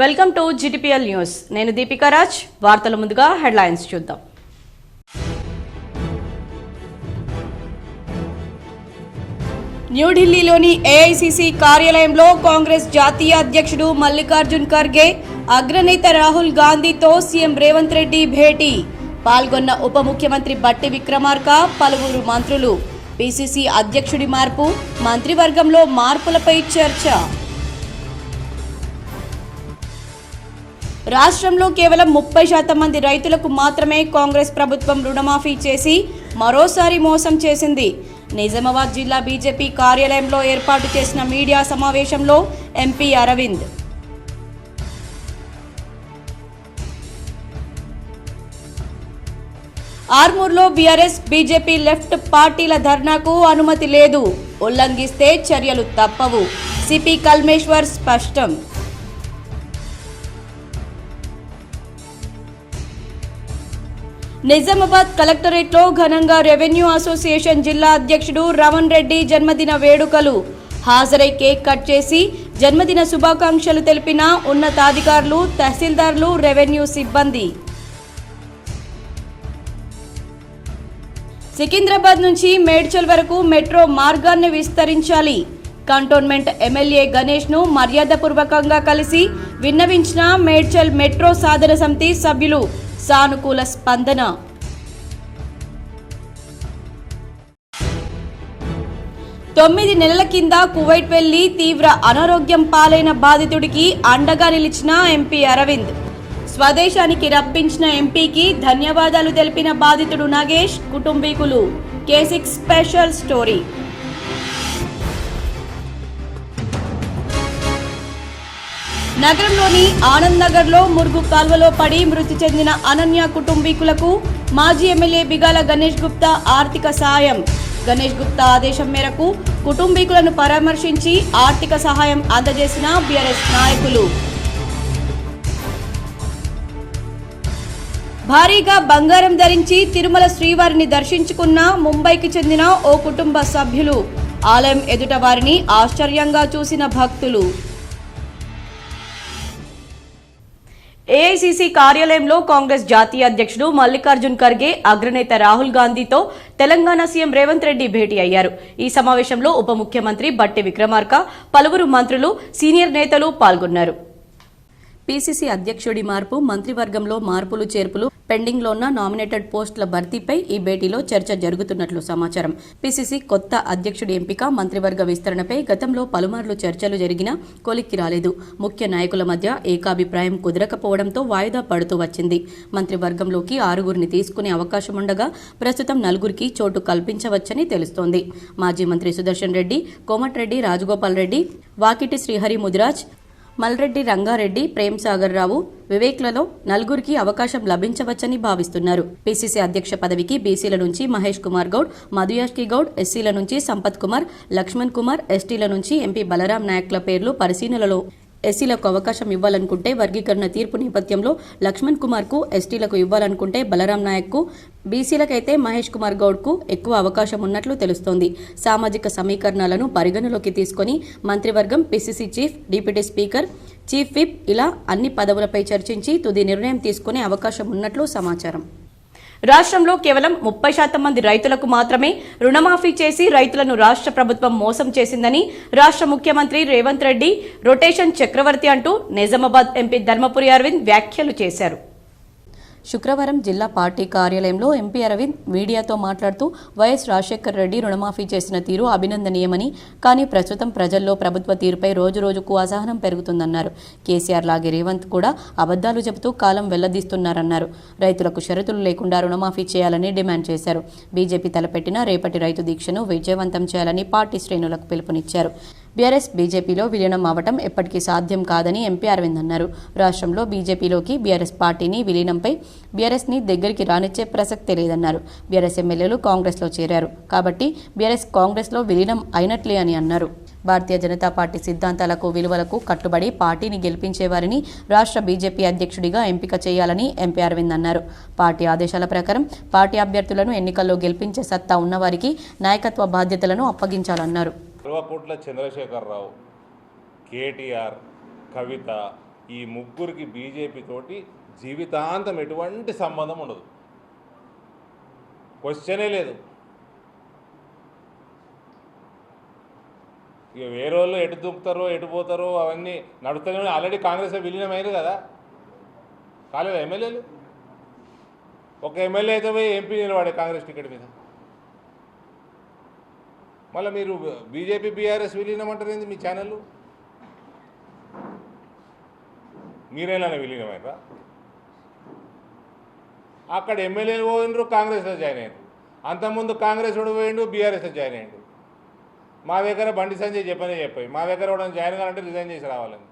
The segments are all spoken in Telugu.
Welcome to GTPL news. నేను దీపికా రాజ్. వార్తల ముందుగా హెడ్లైన్స్ చూద్దాం. న్యూఢిల్లీలోని AICC కార్యాలయంలో కాంగ్రెస్ జాతీయ అధ్యక్షుడు మల్లికార్జున్ ఖర్గే, అగ్రనేత రాహుల్ గాంధీతో సీఎం రేవంత్ రెడ్డి భేటీ. పాల్గొన్న ఉప ముఖ్యమంత్రి బట్టి విక్రమార్క, పలువురు మంత్రులు. PCC అధ్యక్షుడి మార్పు, మంత్రివర్గంలో మార్పులపై చర్చ. రాష్ట్రంలో కేవలం 30% మంది రైతులకు మాత్రమే కాంగ్రెస్ ప్రభుత్వం రుణమాఫీ చేసి మరోసారి మోసం చేసింది. నిజామాబాద్ జిల్లా బీజేపీ కార్యాలయంలో ఏర్పాటు చేసిన మీడియా సమావేశంలో ఎంపీ అరవింద్. ఆర్మూర్లో బీఆర్ఎస్ బీజేపీ లెఫ్ట్ పార్టీల ధర్నాకు అనుమతి లేదు. ఉల్లంఘిస్తే చర్యలు తప్పవు. సిపి కల్మేశ్వర్ స్పష్టం. నిజామాబాద్ కలెక్టరేట్లో ఘనంగా రెవెన్యూ అసోసియేషన్ జిల్లా అధ్యక్షుడు రమణ్ రెడ్డి జన్మదిన వేడుకలు. హాజరై కేక్ కట్ చేసి జన్మదిన శుభాకాంక్షలు తెలిపిన ఉన్నతాధికారులు, తహసీల్దార్లు, రెవెన్యూ సిబ్బంది. సికింద్రాబాద్ నుంచి మేడ్చల్ వరకు మెట్రో మార్గాన్ని విస్తరించాలి. కంటోన్మెంట్ ఎమ్మెల్యే గణేష్ ను మర్యాదపూర్వకంగా కలిసి విన్నవించిన మేడ్చల్ మెట్రో సాధన సమితి సభ్యులు. సానుకూల స్పందన. తొమ్మిది నెలల కింద కువైట్ వెళ్లి తీవ్ర అనారోగ్యం పాలైన బాధితుడికి అండగా నిలిచిన ఎంపీ అరవింద్. స్వదేశానికి రప్పించిన ఎంపీకి ధన్యవాదాలు తెలిపిన బాధితుడు నాగేష్ కుటుంబీకులు. K6 special story. నగరంలోని ఆనంద్ నగర్లో మురుగు కాల్వలో పడి మృతి చెందిన అనన్య కుటుంబీకులకు మాజీ ఎమ్మెల్యే బిగాల గణేష్ గుప్తా ఆర్థిక సాయం. గణేష్ గుప్తా ఆదేశం మేరకు కుటుంబీకులను పరామర్శించి ఆర్థిక సహాయం అందజేసిన బీఆర్ఎస్ నాయకులు. భారీగా బంగారం ధరించి తిరుమల శ్రీవారిని దర్శించుకున్న ముంబైకి చెందిన ఓ కుటుంబ సభ్యులు. ఆలయం ఎదుట వారిని ఆశ్చర్యంగా చూసిన భక్తులు. AICC కార్యాలయంలో కాంగ్రెస్ జాతీయ అధ్యక్షుడు మల్లికార్జున్ ఖర్గే, అగ్రనేత రాహుల్ గాంధీతో తెలంగాణ సీఎం రేవంత్ రెడ్డి భేటీ అయ్యారు. ఈ సమావేశంలో ఉప ముఖ్యమంత్రి బట్టి విక్రమార్క, పలువురు మంత్రులు, సీనియర్ నేతలు పాల్గొన్నారు. PCC అధ్యక్షుడి మార్పు, మంత్రివర్గంలో మార్పులు చేర్పులు, పెండింగ్లో ఉన్న నామినేటెడ్ పోస్టుల భర్తీపై ఈ భేటీలో చర్చ జరుగుతున్నట్లు సమాచారం. PCC కొత్త అధ్యక్షుడి ఎంపిక, మంత్రివర్గ విస్తరణపై గతంలో పలుమార్లు చర్చలు జరిగినా కొలిక్కి రాలేదు. ముఖ్య నాయకుల మధ్య ఏకాభిప్రాయం కుదరకపోవడంతో వాయిదా పడుతూ వచ్చింది. మంత్రివర్గంలోకి 6గురిని తీసుకునే అవకాశం ఉండగా ప్రస్తుతం 4గురికి చోటు కల్పించవచ్చని తెలుస్తోంది. మాజీ మంత్రి సుదర్శన్ రెడ్డి, కోమటిరెడ్డి రాజగోపాల్ రెడ్డి, వాకిటి శ్రీహరి ముదిరాజ్, మల్రెడ్డి రంగారెడ్డి, ప్రేమ్ సాగర్ రావు, వివేక్లలో 4గురికి అవకాశం లభించవచ్చని భావిస్తున్నారు. PCC అధ్యక్ష పదవికి బీసీల నుంచి మహేష్ కుమార్ గౌడ్, మధుయాష్కి గౌడ్, ఎస్సీల నుంచి సంపత్ కుమార్, లక్ష్మణ్ కుమార్, ఎస్టీల నుంచి ఎంపీ బలరాం నాయక్ల పేర్లు పరిశీలనలో. ఎస్సీలకు అవకాశం ఇవ్వాలనుకుంటే వర్గీకరణ తీర్పు నేపథ్యంలో లక్ష్మణ్ కుమార్కు, ఎస్టీలకు ఇవ్వాలనుకుంటే బలరాం నాయక్కు, బీసీలకైతే మహేష్ కుమార్ గౌడ్కు ఎక్కువ అవకాశం ఉన్నట్లు తెలుస్తోంది. సామాజిక సమీకరణాలను పరిగణలోకి తీసుకుని మంత్రివర్గం, PCC chief, deputy speaker, chief whip ఇలా అన్ని పదవులపై చర్చించి తుది నిర్ణయం తీసుకునే అవకాశం ఉన్నట్లు సమాచారం. రాష్ట్రంలో కేవలం 30% మంది రైతులకు మాత్రమే రుణమాఫీ చేసి రైతులను రాష్ట్ర ప్రభుత్వం మోసం చేసిందని రాష్ట్ర ముఖ్యమంత్రి రేవంత్ రెడ్డి రొటేషన్ చక్రవర్తి అంటూ నిజామాబాద్ ఎంపీ ధర్మపురి అరవింద్ వ్యాఖ్యలు చేశారు. శుక్రవారం జిల్లా పార్టీ కార్యాలయంలో ఎంపీ అరవింద్ మీడియాతో మాట్లాడుతూ వైఎస్ రాజశేఖర్ రెడ్డి రుణమాఫీ చేసిన తీరు అభినందనీయమని, కానీ ప్రస్తుతం ప్రజల్లో ప్రభుత్వ తీరుపై రోజురోజుకు అసహనం పెరుగుతుందన్నారు. కేసీఆర్ లాగే రేవంత్ కూడా అబద్దాలు చెబుతూ కాలం వెల్లదీస్తున్నారన్నారు. రైతులకు షరతులు లేకుండా రుణమాఫీ చేయాలని డిమాండ్ చేశారు. బీజేపీ తలపెట్టిన రేపటి రైతు దీక్షను విజయవంతం చేయాలని పార్టీ శ్రేణులకు పిలుపునిచ్చారు. బీఆర్ఎస్ బీజేపీలో విలీనం అవటం ఎప్పటికీ సాధ్యం కాదని ఎంపీ అరవింద్ అన్నారు. రాష్ట్రంలో బీజేపీలోకి బీఆర్ఎస్ పార్టీని విలీనంపై బీఆర్ఎస్ని దగ్గరికి రానిచ్చే ప్రసక్తే లేదన్నారు. బీఆర్ఎస్ ఎమ్మెల్యేలు కాంగ్రెస్లో చేరారు కాబట్టి బీఆర్ఎస్ కాంగ్రెస్లో విలీనం అయినట్లే అని అన్నారు. భారతీయ జనతా పార్టీ సిద్ధాంతాలకు, విలువలకు కట్టుబడి పార్టీని గెలిపించేవారిని రాష్ట్ర బీజేపీ అధ్యక్షుడిగా ఎంపిక చేయాలని ఎంపీ అరవింద్ అన్నారు. పార్టీ ఆదేశాల ప్రకారం పార్టీ అభ్యర్థులను ఎన్నికల్లో గెలిపించే సత్తా ఉన్నవారికి నాయకత్వ బాధ్యతలను అప్పగించాలన్నారు. కల్వకుంట్ల చంద్రశేఖరరావు, కేటీఆర్, కవిత, ఈ ముగ్గురికి బీజేపీ తోటి జీవితాంతం ఎటువంటి సంబంధం ఉండదు, క్వశ్చనే లేదు. ఇక వేరే వాళ్ళు ఎటు దూకుతారో ఎటు పోతారో అవన్నీ నడుస్తూనే. ఆల్రెడీ కాంగ్రెస్ విలీనమైంది కదా, కాలేదు ఎమ్మెల్యేలు. ఒక ఎమ్మెల్యే అయితే పోయి ఎంపీ నిలబడే కాంగ్రెస్ టికెట్ మీద. మళ్ళీ మీరు బీజేపీ బీఆర్ఎస్ విలీనమంటారు ఏంది మీ ఛానళ్ళు? మీరేనా విలీనమైనరా? అక్కడ ఎమ్మెల్యేలు పోయినరు, కాంగ్రెస్లో జాయిన్ అయ్యారు. అంతకుముందు కాంగ్రెస్ వాడు పోయిండు, బీఆర్ఎస్లో జాయిన్ అయ్యాడు. మా దగ్గర బండి సంజయ్ చెప్పాయి, మా దగ్గర కూడా జాయిన్ కావాలంటే రిజైన్ చేసి రావాలని.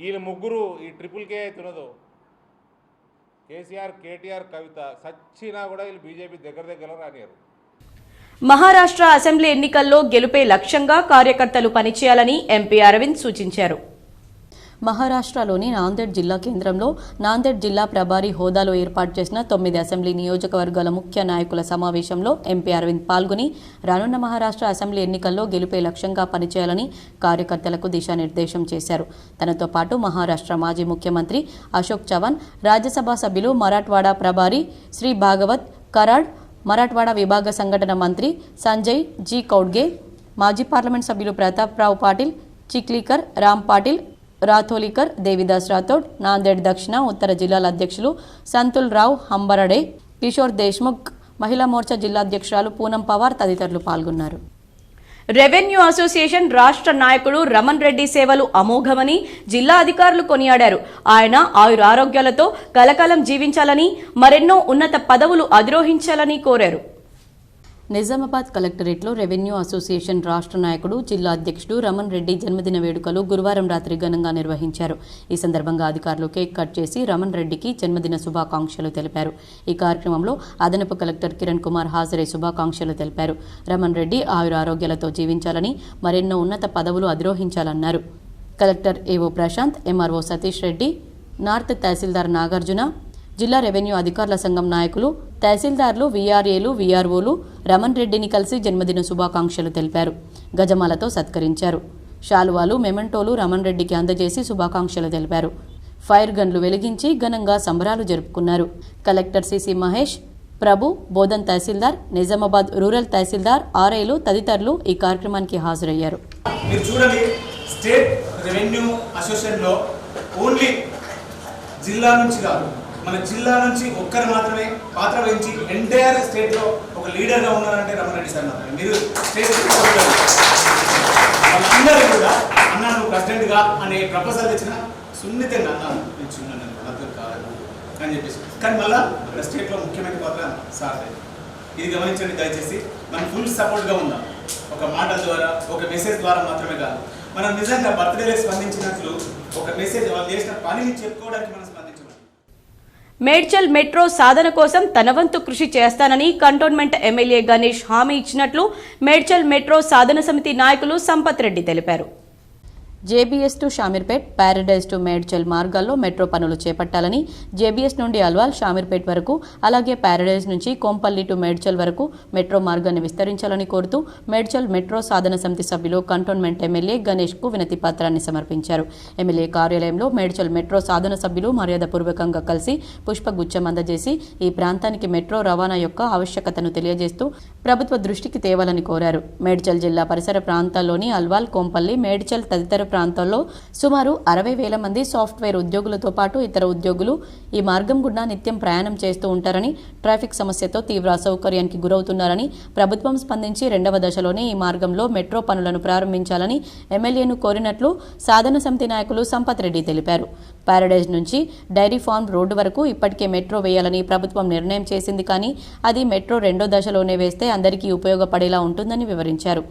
వీళ్ళు ముగ్గురు ఈ ట్రిపుల్ కే అవుతున్నదో, కేసీఆర్, కేటీఆర్, కవిత సచ్చినా కూడా వీళ్ళు బీజేపీ దగ్గర రానియరు. మహారాష్ట్ర అసెంబ్లీ ఎన్నికల్లో గెలుపే లక్ష్యంగా కార్యకర్తలు పనిచేయాలని ఎంపీ అరవింద్ సూచించారు. మహారాష్ట్రలోని నాందేడ్ జిల్లా కేంద్రంలో నాందేడ్ జిల్లా ప్రభారి హోదాలో ఏర్పాటు చేసిన 9 అసెంబ్లీ నియోజకవర్గాల ముఖ్య నాయకుల సమావేశంలో ఎంపీ అరవింద్ పాల్గొని రానున్న మహారాష్ట్ర అసెంబ్లీ ఎన్నికల్లో గెలుపే లక్ష్యంగా పనిచేయాలని కార్యకర్తలకు దిశానిర్దేశం చేశారు. తనతో పాటు మహారాష్ట్ర మాజీ ముఖ్యమంత్రి అశోక్ చవాన్, రాజ్యసభ సభ్యులు మరాఠ్వాడా ప్రభారి శ్రీ భాగవత్ కరాడ్, మరాఠ్వాడా విభాగ సంఘటన మంత్రి సంజయ్ జీ కౌడ్గే, మాజీ పార్లమెంట్ సభ్యులు ప్రతాప్ రావు పాటిల్, చిక్లీకర్, రామ్ పాటిల్, రాథోలికర్, దేవిదాస్ రాథోడ్, నాందేడ్ దక్షిణ, ఉత్తర జిల్లాల అధ్యక్షులు సంతుల్ రావు హంబరడే, కిషోర్ దేశ్ముఖ్, మహిళా మోర్చా జిల్లా అధ్యక్షురాలు పూనం పవార్ తదితరులు పాల్గొన్నారు. రెవెన్యూ అసోసియేషన్ రాష్ట్ర నాయకుడు రమణ్ రెడ్డి సేవలు అమోఘమని జిల్లా అధికారులు కొనియాడారు. ఆయన ఆయురారోగ్యాలతో కలకాలం జీవించాలని, మరెన్నో ఉన్నత పదవులు అధిరోహించాలని కోరారు. నిజామాబాద్ కలెక్టరేట్లో రెవెన్యూ అసోసియేషన్ రాష్ట్ర నాయకుడు, జిల్లా అధ్యక్షుడు రమణ్ రెడ్డి జన్మదిన వేడుకలు గురువారం రాత్రి ఘనంగా నిర్వహించారు. ఈ సందర్భంగా అధికారులు కేక్ కట్ చేసి రమణ్ రెడ్డికి జన్మదిన శుభాకాంక్షలు తెలిపారు. ఈ కార్యక్రమంలో అదనపు కలెక్టర్ కిరణ్ కుమార్ హాజరై శుభాకాంక్షలు తెలిపారు. రమణ్ రెడ్డి ఆయురారోగ్యాలతో జీవించాలని, మరెన్నో ఉన్నత పదవులు అధిరోహించాలన్నారు. కలెక్టర్ ఏవో ప్రశాంత్, ఎంఆర్ఓ సతీష్ రెడ్డి, నార్త్ తహసీల్దార్ నాగార్జున, జిల్లా రెవెన్యూ అధికారుల సంఘం నాయకులు, తహసీల్దార్లు, వీఆర్ఏలు, వీఆర్ఓలు రమణ్ రెడ్డిని కలిసి జన్మదిన శుభాకాంక్షలు తెలిపారు. గజమాలతో సత్కరించారు. శాలువాలు, మెమెంటోలు రమణ్ రెడ్డికి అందజేసి శుభాకాంక్షలు తెలిపారు. ఫైర్ గన్లు వెలిగించి ఘనంగా సంబరాలు జరుపుకున్నారు. కలెక్టర్ సిసి మహేష్, ప్రభు, బోధన్ తహసీల్దార్, నిజామాబాద్ రూరల్ తహసీల్దార్, ఆర్ఐలు తదితరులు ఈ కార్యక్రమానికి హాజరయ్యారు. మీరు చూడండి, స్టేట్ రెవెన్యూ అసోసియేషన్లో ఓన్లీ జిల్లా నుంచి కాదు, మన జిల్లా నుంచి ఒక్కరు మాత్రమే పాత్ర వహించి ఎంటైర్ స్టేట్లో ఒక లీడర్గా ఉన్నారంటే రమణ్ రెడ్డి సార్ మాత్రమే. మీరు స్టేట్ వాళ్ళందరూ కూడా అన్నా నువ్వు ప్రెసిడెంట్గా అనే ప్రపోజల్ తెచ్చిన సున్నితంగా అన్నాను, నేను చిన్నాను మద్దతు కాదు అని చెప్పేసి. కానీ మళ్ళీ అక్కడ స్టేట్లో ముఖ్యమైన పాత్ర సార్. ఇది గమనించండి దయచేసి. మనం ఫుల్ సపోర్ట్గా ఉందాం. ఒక మాటల ద్వారా, ఒక మెసేజ్ ద్వారా మాత్రమే కాదు, మనం నిజంగా బర్త్డేలో స్పందించినట్లు ఒక మెసేజ్ వాళ్ళు చేసిన పనిని చెప్పుకోవడానికి మనం స్పందించాలి. మేడ్చల్ మెట్రో సాధన కోసం తన వంతు కృషి చేస్తానని కంటోన్మెంట్ ఎమ్మెల్యే గణేష్ హామీ ఇచ్చినట్లు మేడ్చల్ మెట్రో సాధన సమితి నాయకులు సంపత్ రెడ్డి తెలిపారు. JBS to Shamirpet, Paradise to Medchal మార్గాల్లో మెట్రో పనులు చేపట్టాలని, జేబీఎస్ నుండి అల్వాల్, షామీర్పేట్ వరకు, అలాగే ప్యారడైజ్ నుంచి కోంపల్లి టు మేడ్చల్ వరకు మెట్రో మార్గాన్ని విస్తరించాలని కోరుతూ మేడ్చల్ మెట్రో సాధన సమితి సభ్యులు కంటోన్మెంట్ ఎమ్మెల్యే గణేష్కు వినతి పత్రాన్ని సమర్పించారు. ఎమ్మెల్యే కార్యాలయంలో మేడ్చల్ మెట్రో సాధన సభ్యులు మర్యాదపూర్వకంగా కలిసి పుష్పగుచ్చం అందజేసి ఈ ప్రాంతానికి మెట్రో రవాణా యొక్క ఆవశ్యకతను తెలియజేస్తూ ప్రభుత్వ దృష్టికి తేవాలని కోరారు. మేడ్చల్ జిల్లా పరిసర ప్రాంతాల్లోని అల్వాల్, కోంపల్లి, మేడ్చల్ తదితర ప్రాంతాల్లో సుమారు 60,000 మంది సాఫ్ట్వేర్ ఉద్యోగులతో పాటు ఇతర ఉద్యోగులు ఈ మార్గం గుండా నిత్యం ప్రయాణం చేస్తూ ఉంటారని, ట్రాఫిక్ సమస్యతో తీవ్ర అసౌకర్యానికి గురవుతున్నారని, ప్రభుత్వం స్పందించి 2వ దశలోనే ఈ మార్గంలో మెట్రో పనులను ప్రారంభించాలని ఎమ్మెల్యేను కోరినట్లు సాధన సమితి నాయకులు సంపత్ రెడ్డి తెలిపారు. ప్యారడైజ్ నుంచి డైరీ ఫార్మ్ రోడ్డు వరకు ఇప్పటికే మెట్రో వేయాలని ప్రభుత్వం నిర్ణయం చేసింది, కానీ అది మెట్రో 2వ దశలోనే వేస్తే అందరికీ ఉపయోగపడేలా ఉంటుందని వివరించారు.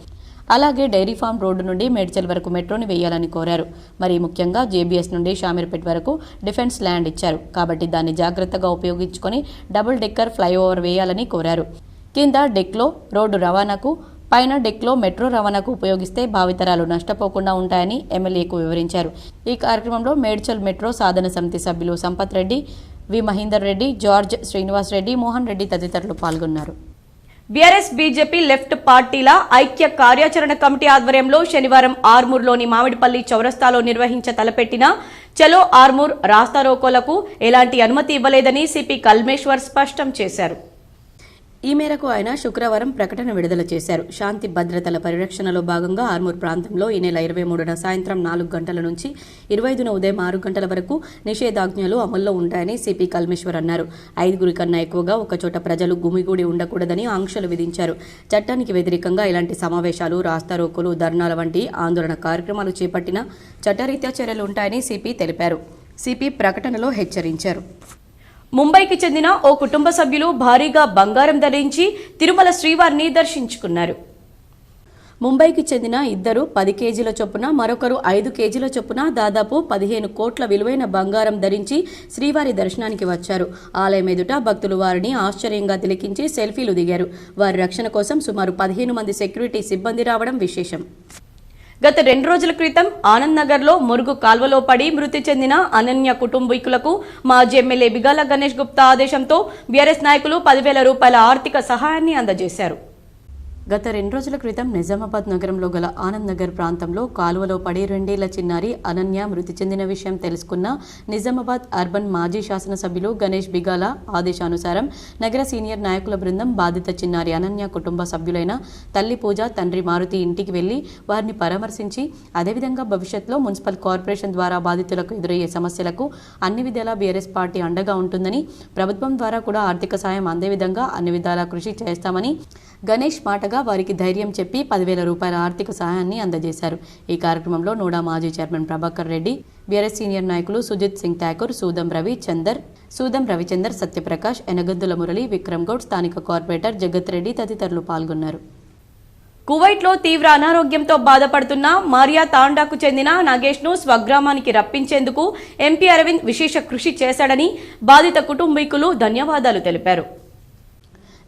అలాగే డైరీ ఫార్మ్ రోడ్డు నుండి మేడ్చల్ వరకు మెట్రోని వేయాలని కోరారు. మరి ముఖ్యంగా జేబీఎస్ నుండి షామీర్పేట్ వరకు డిఫెన్స్ ల్యాండ్ ఇచ్చారు కాబట్టి దాన్ని జాగ్రత్తగా ఉపయోగించుకొని డబుల్ డెక్కర్ ఫ్లైఓవర్ వేయాలని కోరారు. కింద డెక్లో రోడ్డు రవాణాకు, పైన డెక్లో మెట్రో రవాణాకు ఉపయోగిస్తే భావితరాలు నష్టపోకుండా ఉంటాయని ఎమ్మెల్యేకు వివరించారు. ఈ కార్యక్రమంలో మేడ్చల్ మెట్రో సాధన సమితి సభ్యులు సంపత్ రెడ్డి, వి మహేందర్ రెడ్డి, జార్జ్, శ్రీనివాస్ రెడ్డి, మోహన్ రెడ్డి తదితరులు పాల్గొన్నారు. బీఆర్ఎస్ బీజేపీ లెఫ్ట్ పార్టీల ఐక్య కార్యాచరణ కమిటీ ఆధ్వర్యంలో శనివారం ఆర్మూర్లోని మామిడిపల్లి చౌరస్తాలో తలపెట్టిన చలో ఆర్మూర్ రాస్తారోకోలకు ఎలాంటి అనుమతి ఇవ్వలేదని సిపి కల్మేశ్వర్ స్పష్టం చేశారు. ఈ మేరకు ఆయన శుక్రవారం ప్రకటన విడుదల చేశారు. శాంతి భద్రతల పరిరక్షణలో భాగంగా ఆర్మూర్ ప్రాంతంలో ఈ నెల 23న సాయంత్రం 4 గంటల నుంచి 25న ఉదయం 6 గంటల వరకు నిషేధాజ్ఞలు అమల్లో ఉంటాయని సిపి కల్మేశ్వర్ అన్నారు. 5 కన్నా ఎక్కువగా ఒకచోట ప్రజలు గుమిగూడి ఉండకూడదని ఆంక్షలు విధించారు. చట్టానికి వ్యతిరేకంగా ఇలాంటి సమావేశాలు, రాస్తారోకోలు, ధర్నాల వంటి ఆందోళన కార్యక్రమాలు చేపట్టినా చట్టరీత్యా చర్యలు ఉంటాయని సిపి తెలిపారు. సిపి ప్రకటనలో హెచ్చరించారు. ముంబైకి చెందిన ఓ కుటుంబ సభ్యులు భారీగా బంగారం ధరించి తిరుమల శ్రీవారిని దర్శించుకున్నారు. ముంబైకి చెందిన ఇద్దరు 10 కేజీల చొప్పున, మరొకరు 5 కేజీల చొప్పున దాదాపు 15 కోట్ల విలువైన బంగారం ధరించి శ్రీవారి దర్శనానికి వచ్చారు. ఆలయం ఎదుట భక్తులు వారిని ఆశ్చర్యంగా తిలకించి సెల్ఫీలు దిగారు. వారి రక్షణ కోసం సుమారు 15 మంది సెక్యూరిటీ సిబ్బంది రావడం విశేషం. గత 2 రోజుల క్రితం ఆనంద్ నగర్లో మురుగు కాల్వలో పడి మృతి చెందిన అనన్య కుటుంబీకులకు మాజీ ఎమ్మెల్యే బిగాల గణేష్ గుప్తా ఆదేశంతో బీఆర్ఎస్ నాయకులు 10,000 రూపాయల ఆర్థిక సహాయాన్ని అందజేశారు. గత 2 రోజుల క్రితం నిజామాబాద్ నగరంలో గల ఆనంద్ నగర్ ప్రాంతంలో కాలువలో పడి 2 ఏళ్ల చిన్నారి అనన్య మృతి చెందిన విషయం తెలుసుకున్న నిజామాబాద్ అర్బన్ మాజీ శాసనసభ్యులు గణేష్ బిగాల ఆదేశానుసారం నగర సీనియర్ నాయకుల బృందం బాధిత చిన్నారి అనన్య కుటుంబ సభ్యులైన తల్లి పూజ, తండ్రి మారుతి ఇంటికి వెళ్లి వారిని పరామర్శించి అదేవిధంగా భవిష్యత్తులో మున్సిపల్ కార్పొరేషన్ ద్వారా బాధితులకు ఎదురయ్యే సమస్యలకు అన్ని విధాలా బీఆర్ఎస్ పార్టీ అండగా ఉంటుందని, ప్రభుత్వం ద్వారా కూడా ఆర్థిక సాయం అందే విధంగా అన్ని విధాలా కృషి చేస్తామని గణేష్ మాటగా వారికి ధైర్యం చెప్పి 10,000 రూపాయల ఆర్థిక సహాయాన్ని అందజేశారు. ఈ కార్యక్రమంలో నోడా మాజీ chairman Prabhakar Reddy, BRS senior నాయకులు సుజిత్ సింగ్ ఠాకూర్, సూదం రవిచందర్, సత్యప్రకాష్, ఎనగద్దుల మురళి, విక్రమ్ గౌడ్, స్థానిక కార్పొరేటర్ జగత్ రెడ్డి తదితరులు పాల్గొన్నారు. కువైట్లో తీవ్ర అనారోగ్యంతో బాధపడుతున్న మారియా తాండాకు చెందిన నాగేష్ను స్వగ్రామానికి రప్పించేందుకు ఎంపీ అరవింద్ విశేష కృషి చేశాడని బాధిత కుటుంబీకులు ధన్యవాదాలు తెలిపారు.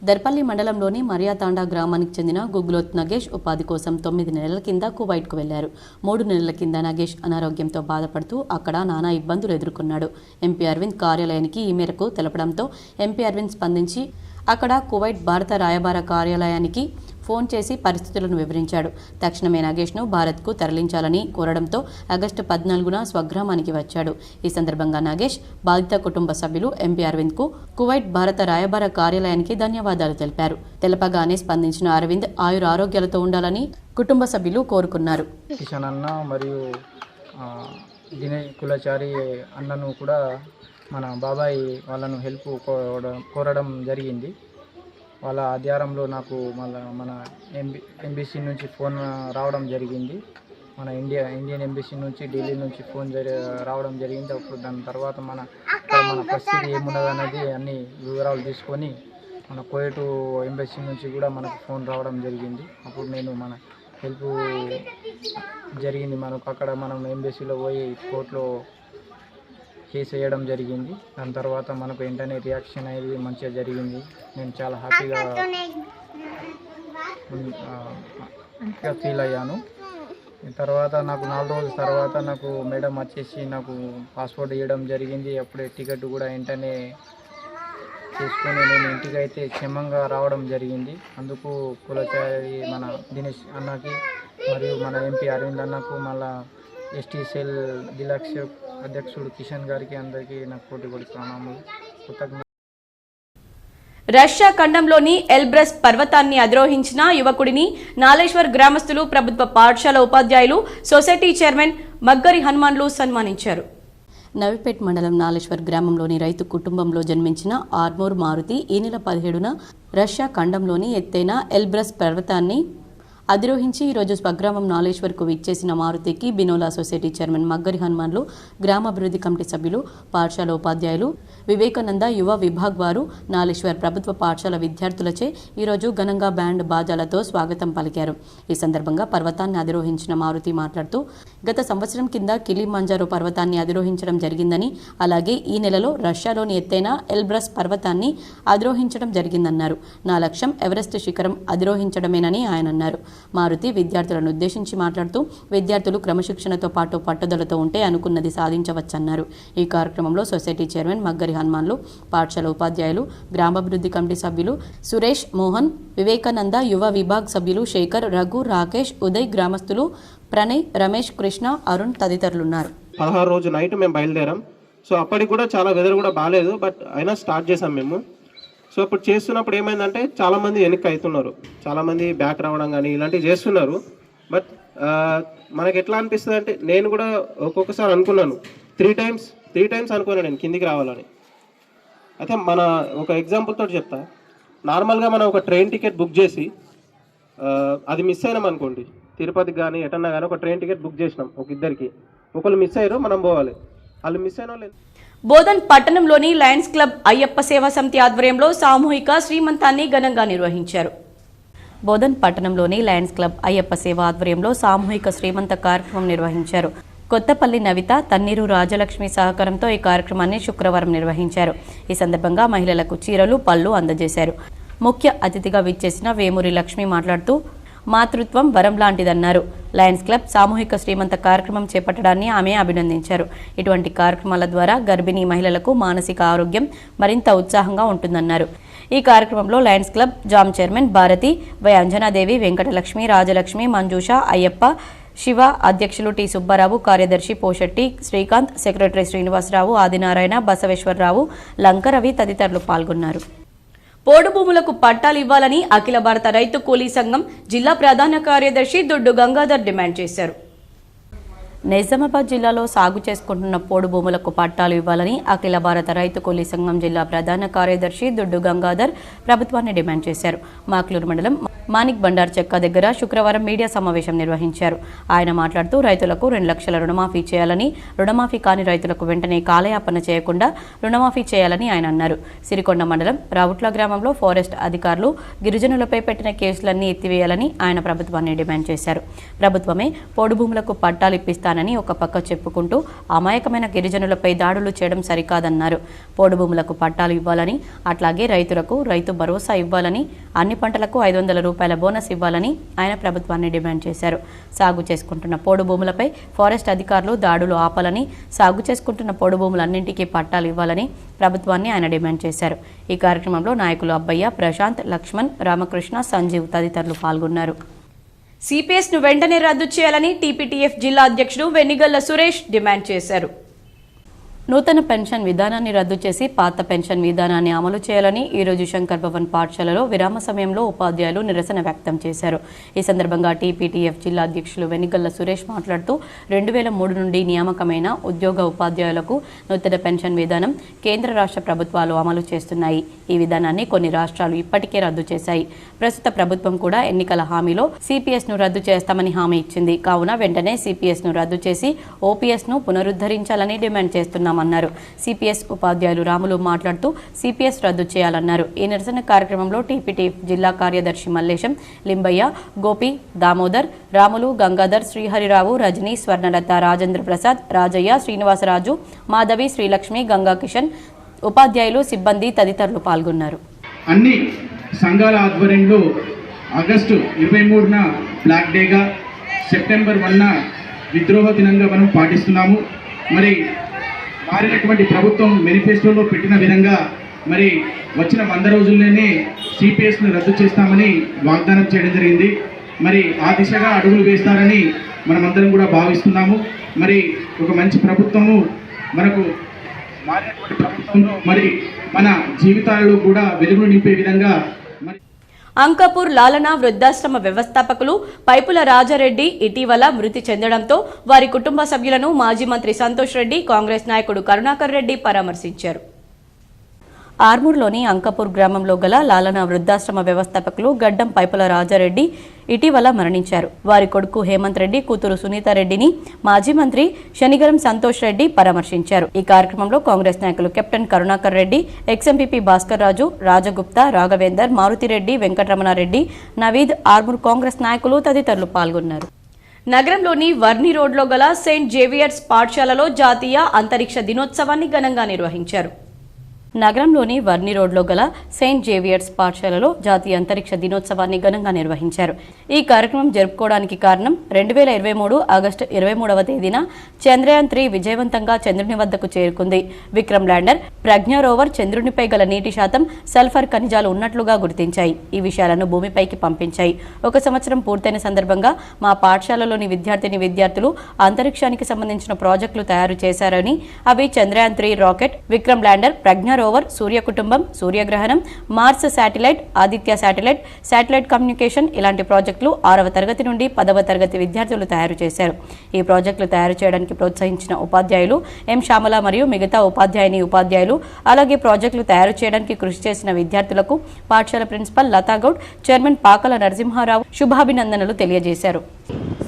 దర్పల్లి మండలంలోని మరియాతాండా గ్రామానికి చెందిన గుగ్లోత్ నగేష్ ఉపాధి కోసం 9 నెలల కింద కువైట్కు వెళ్లారు. 3 నెలల కింద నగేష్ అనారోగ్యంతో బాధపడుతూ అక్కడ నానా ఇబ్బందులు ఎదుర్కొన్నాడు. ఎంపీ అరవింద్ కార్యాలయానికి ఈ మేరకు తెలపడంతో ఎంపీ అరవింద్ స్పందించి అక్కడ కువైట్ భారత రాయబార కార్యాలయానికి ఫోన్ చేసి పరిస్థితులను వివరించాడు. తక్షణమే నగేష్ను భారత్కు తరలించాలని కోరడంతో ఆగస్టు 14న స్వగ్రామానికి వచ్చాడు. ఈ సందర్భంగా నగేష్ బాధిత కుటుంబ సభ్యులు ఎంపీ అరవింద్కు కువైట్ భారత రాయబార కార్యాలయానికి ధన్యవాదాలు తెలిపారు. తెలపగానే స్పందించిన అరవింద్ ఆయుర ఆరోగ్యాలతో ఉండాలని కుటుంబ సభ్యులు కోరుకున్నారు. కిషన్ అన్న మరియు దినేష్ కులచారి అన్నను కూడా మన బాబాయ్ వాళ్ళను హెల్ప్ కోరడం జరిగింది. వాళ్ళ ఆధ్వర్యంలో నాకు మన ఎంబీసీ నుంచి ఫోన్ రావడం జరిగింది. మన ఇండియన్ ఎంబీసీ నుంచి ఢిల్లీ నుంచి ఫోన్ రావడం జరిగింది. అప్పుడు దాని తర్వాత మన పరిస్థితి ఏమున్నది అనేది అన్ని వివరాలు తీసుకొని మన కోయటు ఎంబీసీ నుంచి కూడా మనకు ఫోన్ రావడం జరిగింది. అప్పుడు నేను మన హెల్ప్ జరిగింది. మనకు అక్కడ మనం ఎంబీసీలో పోయి కోర్టులో కేసు వేయడం జరిగింది. దాని తర్వాత మనకు వెంటనే రియాక్షన్ అనేది మంచిగా జరిగింది. నేను చాలా హ్యాపీగా ఫీల్ అయ్యాను. తర్వాత నాకు 4 రోజుల తర్వాత నాకు మేడం వచ్చేసి నాకు పాస్పోర్ట్ ఇవ్వడం జరిగింది. అప్పుడే టికెట్ కూడా వెంటనే చేసుకొని నేను ఇంటికి అయితే క్షేమంగా రావడం జరిగింది. అందుకు కులచారి మన దినేష్ అన్నకి మరియు మన ఎంపీ అరవింద్ అన్నకు, మళ్ళా ఎస్టీ సెల్ డిలక్స్ అధ్యక్షుడు కిషన్ గారికి అందరికీ నాకు కోటి ప్రణామాలు, కృతజ్ఞతలు. రష్యా ఖండంలోని ఎల్బ్రస్ పర్వతాన్ని అధిరోహించిన యువకుడిని నాలేశ్వర్ గ్రామస్తులు, ప్రభుత్వ పాఠశాల ఉపాధ్యాయులు, సొసైటీ చైర్మన్ మగ్గరి హనుమాన్లు సన్మానించారు. నవిపేట్ మండలం నాలేశ్వర్ గ్రామంలోని రైతు కుటుంబంలో జన్మించిన ఆర్మూర్ మారుతి ఈ నెల 17న రష్యా ఖండంలోని ఎత్తైన ఎల్బ్రస్ పర్వతాన్ని అధిరోహించి ఈరోజు స్వగ్రామం నాలేశ్వర్కు విచ్చేసిన మారుతికి బినోలా సొసైటీ చైర్మన్ మగ్గరి హనుమాన్లు, గ్రామాభివృద్ధి కమిటీ సభ్యులు, పాఠశాల ఉపాధ్యాయులు, వివేకానంద యువ విభాగ్ వారు, నాలేశ్వర్ ప్రభుత్వ పాఠశాల విద్యార్థులచే ఈరోజు ఘనంగా బ్యాండ్ బాజాలతో స్వాగతం పలికారు. ఈ సందర్భంగా పర్వతాన్ని అధిరోహించిన మారుతి మాట్లాడుతూ గత సంవత్సరం కింద కిలిమంజారో పర్వతాన్ని అధిరోహించడం జరిగిందని, అలాగే ఈ నెలలో రష్యాలోని ఎత్తైన ఎల్బ్రస్ పర్వతాన్ని అధిరోహించడం జరిగిందన్నారు. నా లక్ష్యం ఎవరెస్ట్ శిఖరం అధిరోహించడమేనని ఆయన అన్నారు. మారుతి విద్యార్థులను ఉద్దేశించి మాట్లాడుతూ విద్యార్థులు క్రమశిక్షణతో పాటు పట్టుదలతో ఉంటే అనుకున్నది సాధించవచ్చన్నారు. ఈ కార్యక్రమంలో సొసైటీ చైర్మన్ మగ్గరి హనుమాన్లు, పాఠశాల ఉపాధ్యాయులు, గ్రామాభివృద్ధి కమిటీ సభ్యులు సురేష్, మోహన్, వివేకానంద, యువ విభాగ్ సభ్యులు శేఖర్, రఘు, రాకేష్, ఉదయ్, గ్రామస్తులు ప్రణయ్, రమేష్, కృష్ణ, అరుణ్ తదితరులున్నారు. 16 రోజు నైట్ మేము బయలుదేరాం. సో అప్పటికి కూడా చాలా వెదర్ కూడా బాగాలేదు, బట్ అయినా స్టార్ట్ చేసాం మేము. సో అప్పుడు చేస్తున్నప్పుడు ఏమైందంటే చాలామంది వెనక్కి అవుతున్నారు, చాలామంది బ్యాక్ రావడం కానీ ఇలాంటివి చేస్తున్నారు. బట్ మనకి ఎట్లా అనిపిస్తుంది అంటే నేను కూడా ఒక్కొక్కసారి అనుకున్నాను, త్రీ టైమ్స్ అనుకున్నాను నేను కిందికి రావాలని. అయితే మన ఒక ఎగ్జాంపుల్ తోటి చెప్తా. నార్మల్గా మనం ఒక ట్రైన్ టికెట్ బుక్ చేసి అది మిస్ అయినాం అనుకోండి, తిరుపతికి కానీ ఎటన్నా కానీ ఒక ట్రైన్ టికెట్ బుక్ చేసినాం ఒక ఇద్దరికి, ఒకళ్ళు మిస్ అయ్యారు, మనం పోవాలి. వాళ్ళు మిస్ అయిన వాళ్ళు బోధన్ పట్టణంలోని లయన్స్ క్లబ్ అయ్యప్ప సేవా సమితి ఆధ్వర్యంలో సామూహిక శ్రీమంతాన్ని ఘనంగా నిర్వహించారు. బోధన్ పట్టణంలోని లయన్స్ క్లబ్ అయ్యప్ప సేవ ఆధ్వర్యంలో సామూహిక శ్రీమంత కార్యక్రమం నిర్వహించారు. కొత్తపల్లి నవిత, తన్నీరు రాజలక్ష్మి సహకారంతో ఈ కార్యక్రమాన్ని శుక్రవారం నిర్వహించారు. ఈ సందర్భంగా మహిళలకు చీరలు, పళ్ళు అందజేశారు. ముఖ్య అతిథిగా విచ్చేసిన వేమూరి లక్ష్మి మాట్లాడుతూ మాతృత్వం వరం లాంటిదన్నారు. లయన్స్ క్లబ్ సామూహిక శ్రీమంత కార్యక్రమం చేపట్టడాన్ని ఆమె అభినందించారు. ఇటువంటి కార్యక్రమాల ద్వారా గర్భిణీ మహిళలకు మానసిక ఆరోగ్యం మరింత ఉత్సాహంగా ఉంటుందన్నారు. ఈ కార్యక్రమంలో లయన్స్ క్లబ్ జామ్ చైర్మన్ భారతి, వై అంజనాదేవి, వెంకటలక్ష్మి, రాజలక్ష్మి, మంజూష, అయ్యప్ప, శివ, అధ్యక్షులు టి సుబ్బారావు, కార్యదర్శి పోషెట్టి శ్రీకాంత్, సెక్రటరీ శ్రీనివాసరావు, ఆదినారాయణ, బసవేశ్వరరావు, లంకరవి తదితరులు పాల్గొన్నారు. పోడు భూములకు పట్టాలు ఇవ్వాలని అఖిల భారత రైతు కూలీ సంఘం జిల్లా ప్రధాన కార్యదర్శి దొడ్డు గంగాధర్ డిమాండ్ చేశారు. నిజామాబాద్ జిల్లాలో సాగు చేసుకుంటున్న పోడు భూములకు పట్టాలు ఇవ్వాలని అఖిల భారత రైతు కూలీ సంఘం జిల్లా ప్రధాన కార్యదర్శి దొడ్డు గంగాధర్ ప్రభుత్వాన్ని డిమాండ్ చేశారు. మాక్లూరు మండలం మానిక్ బండార్ చెక్క దగ్గర శుక్రవారం మీడియా సమావేశం నిర్వహించారు. ఆయన మాట్లాడుతూ రైతులకు 2 లక్షల రుణమాఫీ చేయాలని, రుణమాఫీ కాని రైతులకు వెంటనే కాలయాపన చేయకుండా రుణమాఫీ చేయాలని ఆయన అన్నారు. సిరికొండ మండలం రావుట్ల గ్రామంలో ఫారెస్ట్ అధికారులు గిరిజనులపై పెట్టిన కేసులన్నీ ఎత్తివేయాలని ఆయన ప్రభుత్వాన్ని డిమాండ్ చేశారు. ప్రభుత్వమే పోడు భూములకు పట్టాలు ఇప్పిస్తానని ఒక పక్క చెప్పుకుంటూ అమాయకమైన గిరిజనులపై దాడులు చేయడం సరికాదన్నారు. పోడు భూములకు పట్టాలు ఇవ్వాలని, అట్లాగే రైతులకు రైతు భరోసా ఇవ్వాలని, అన్ని పంటలకు 500 రూపాయల బోనస్ ఇవ్వాలని ఆయన ప్రభుత్వాన్ని డిమాండ్ చేశారు. సాగు చేసుకుంటున్న పోడు భూములపై ఫారెస్ట్ అధికారులు దాడులు ఆపాలని, సాగు చేసుకుంటున్న పోడు భూములన్నింటికీ పట్టాలు ఇవ్వాలని ప్రభుత్వాన్ని ఆయన డిమాండ్ చేశారు. ఈ కార్యక్రమంలో నాయకులు అబ్బయ్య, ప్రశాంత్, లక్ష్మణ్, రామకృష్ణ, సంజీవ్ తదితరులు పాల్గొన్నారు. సిపిఎస్ను వెంటనే రద్దు చేయాలని టీపీటీఎఫ్ జిల్లా అధ్యక్షుడు వెన్నిగళ్ల సురేష్ డిమాండ్ చేశారు. నూతన పెన్షన్ విధానాన్ని రద్దు చేసి పాత పెన్షన్ విధానాన్ని అమలు చేయాలని ఈరోజు శంకర్ భవన్ పాఠశాలలో విరామ సమయంలో ఉపాధ్యాయులు నిరసన వ్యక్తం చేశారు. ఈ సందర్భంగా టీపీటీఎఫ్ జిల్లా అధ్యక్షులు వెన్నిగళ్ల సురేష్ మాట్లాడుతూ 2003 నుండి నియామకమైన ఉద్యోగ ఉపాధ్యాయులకు నూతన పెన్షన్ విధానం కేంద్ర రాష్ట్ర ప్రభుత్వాలు అమలు చేస్తున్నాయి. ఈ విధానాన్ని కొన్ని రాష్ట్రాలు ఇప్పటికే రద్దు చేశాయి. ప్రస్తుత ప్రభుత్వం కూడా ఎన్నికల హామీలో సిపిఎస్ను రద్దు చేస్తామని హామీ ఇచ్చింది. కావున వెంటనే సిపిఎస్ను రద్దు చేసి ఓపీఎస్ను పునరుద్ధరించాలని డిమాండ్ చేస్తున్నామన్నారు. సిపిఎస్ ఉపాధ్యాయులు రాములు మాట్లాడుతూ సిపిఎస్ రద్దు చేయాలన్నారు. ఈ నిరసన కార్యక్రమంలో టీపీటీఎఫ్ జిల్లా కార్యదర్శి మల్లేశం, లింబయ్య, గోపి, దామోదర్, రాములు, గంగాధర్, శ్రీహరిరావు, రజనీ, స్వర్ణలత, రాజేంద్ర ప్రసాద్, రాజయ్య, శ్రీనివాసరాజు, మాధవి, శ్రీలక్ష్మి, గంగా కిషన్, ఉపాధ్యాయులు, సిబ్బంది తదితరులు పాల్గొన్నారు. అన్ని సంఘాల ఆధ్వర్యంలో ఆగస్టు 23న బ్లాక్ డేగా, సెప్టెంబర్ 1న విద్రోహ దినంగా మనం పాటిస్తున్నాము. మరి మారినటువంటి ప్రభుత్వం మేనిఫెస్టోలో పెట్టిన విధంగా మరి వచ్చిన 100 రోజుల్లోనే సిపిఎస్ను రద్దు చేస్తామని వాగ్దానం చేయడం జరిగింది. మరి ఆ దిశగా అడుగులు వేస్తారని మనమందరం కూడా భావిస్తున్నాము. మరి ఒక మంచి ప్రభుత్వము మనకు మారినటువంటి ప్రభుత్వంలో మరి మన జీవితాలలో కూడా వెలుగులు నింపే విధంగా అంకాపూర్ లాలనా వృద్ధాశ్రమ వ్యవస్థాపకులు పైపుల రాజారెడ్డి ఇటీవల మృతి చెందడంతో వారి కుటుంబ సభ్యులను మాజీ మంత్రి సంతోష్ రెడ్డి, కాంగ్రెస్ నాయకుడు కరుణాకర్ రెడ్డి పరామర్శించారు. ఆర్మూర్లోని అంకాపూర్ గ్రామంలో గల లాలనా వృద్ధాశ్రమ వ్యవస్థాపకులు గడ్డం పైపుల రాజారెడ్డి ఇటీవల మరణించారు. వారి కొడుకు హేమంత్ రెడ్డి, కూతురు సునీతారెడ్డిని మాజీ మంత్రి శనిగరం సంతోష్ రెడ్డి పరామర్శించారు. ఈ కార్యక్రమంలో కాంగ్రెస్ నాయకులు కెప్టెన్ కరుణాకర్ రెడ్డి, ఎక్స్ఎంపీపీ భాస్కర్ రాజు, రాజగుప్తా, రాఘవేందర్, మారుతిరెడ్డి, వెంకటరమణారెడ్డి, నవీద్, ఆర్మూర్ కాంగ్రెస్ నాయకులు తదితరులు పాల్గొన్నారు. నగరంలోని వర్ని రోడ్లో గల సెయింట్ జేవియర్స్ పాఠశాలలో జాతీయ అంతరిక్ష దినోత్సవాన్ని ఘనంగా నిర్వహించారు. నగరంలోని వర్ని రోడ్లో గల సెయింట్ జేవియర్స్ పాఠశాలలో జాతీయ అంతరిక్ష దినోత్సవాన్ని ఘనంగా నిర్వహించారు. ఈ కార్యక్రమం జరుపుకోవడానికి కారణం 2023 ఆగస్టు 23వ తేదీన చంద్రయాన్ 3 విజయవంతంగా చంద్రుని వద్దకు చేరుకుంది. విక్రమ్ ల్యాండర్, ప్రజ్ఞ రోవర్ చంద్రునిపై గల నీటి శాతం, సల్ఫర్ ఖనిజాలు ఉన్నట్లుగా గుర్తించాయి. ఈ విషయాలను భూమిపైకి పంపించాయి. 1 సంవత్సరం పూర్తయిన సందర్భంగా మా పాఠశాలలోని విద్యార్థులు అంతరిక్షానికి సంబంధించిన ప్రాజెక్టులు తయారు చేశారని, అవి Chandrayaan 3 rocket, Vikram lander, Pragya rover, సూర్య కుటుంబం, సూర్యగ్రహణం, Mars satellite, Aditya satellite communication ఇలాంటి ప్రాజెక్టులు 6వ తరగతి నుండి 10వ తరగతి విద్యార్థులు తయారు చేశారు. ఈ ప్రాజెక్టులు తయారు చేయడానికి ప్రోత్సహించిన ఉపాధ్యాయులు ఎం శ్యామల మరియు మిగతా ఉపాధ్యాయులు, అలాగే ప్రాజెక్టులు తయారు చేయడానికి కృషి చేసిన విద్యార్థులకు పాఠశాల ప్రిన్సిపల్ లతాగౌడ్, చైర్మన్ పాకల నరసింహారావు శుభాభినందనలు తెలియజేశారు.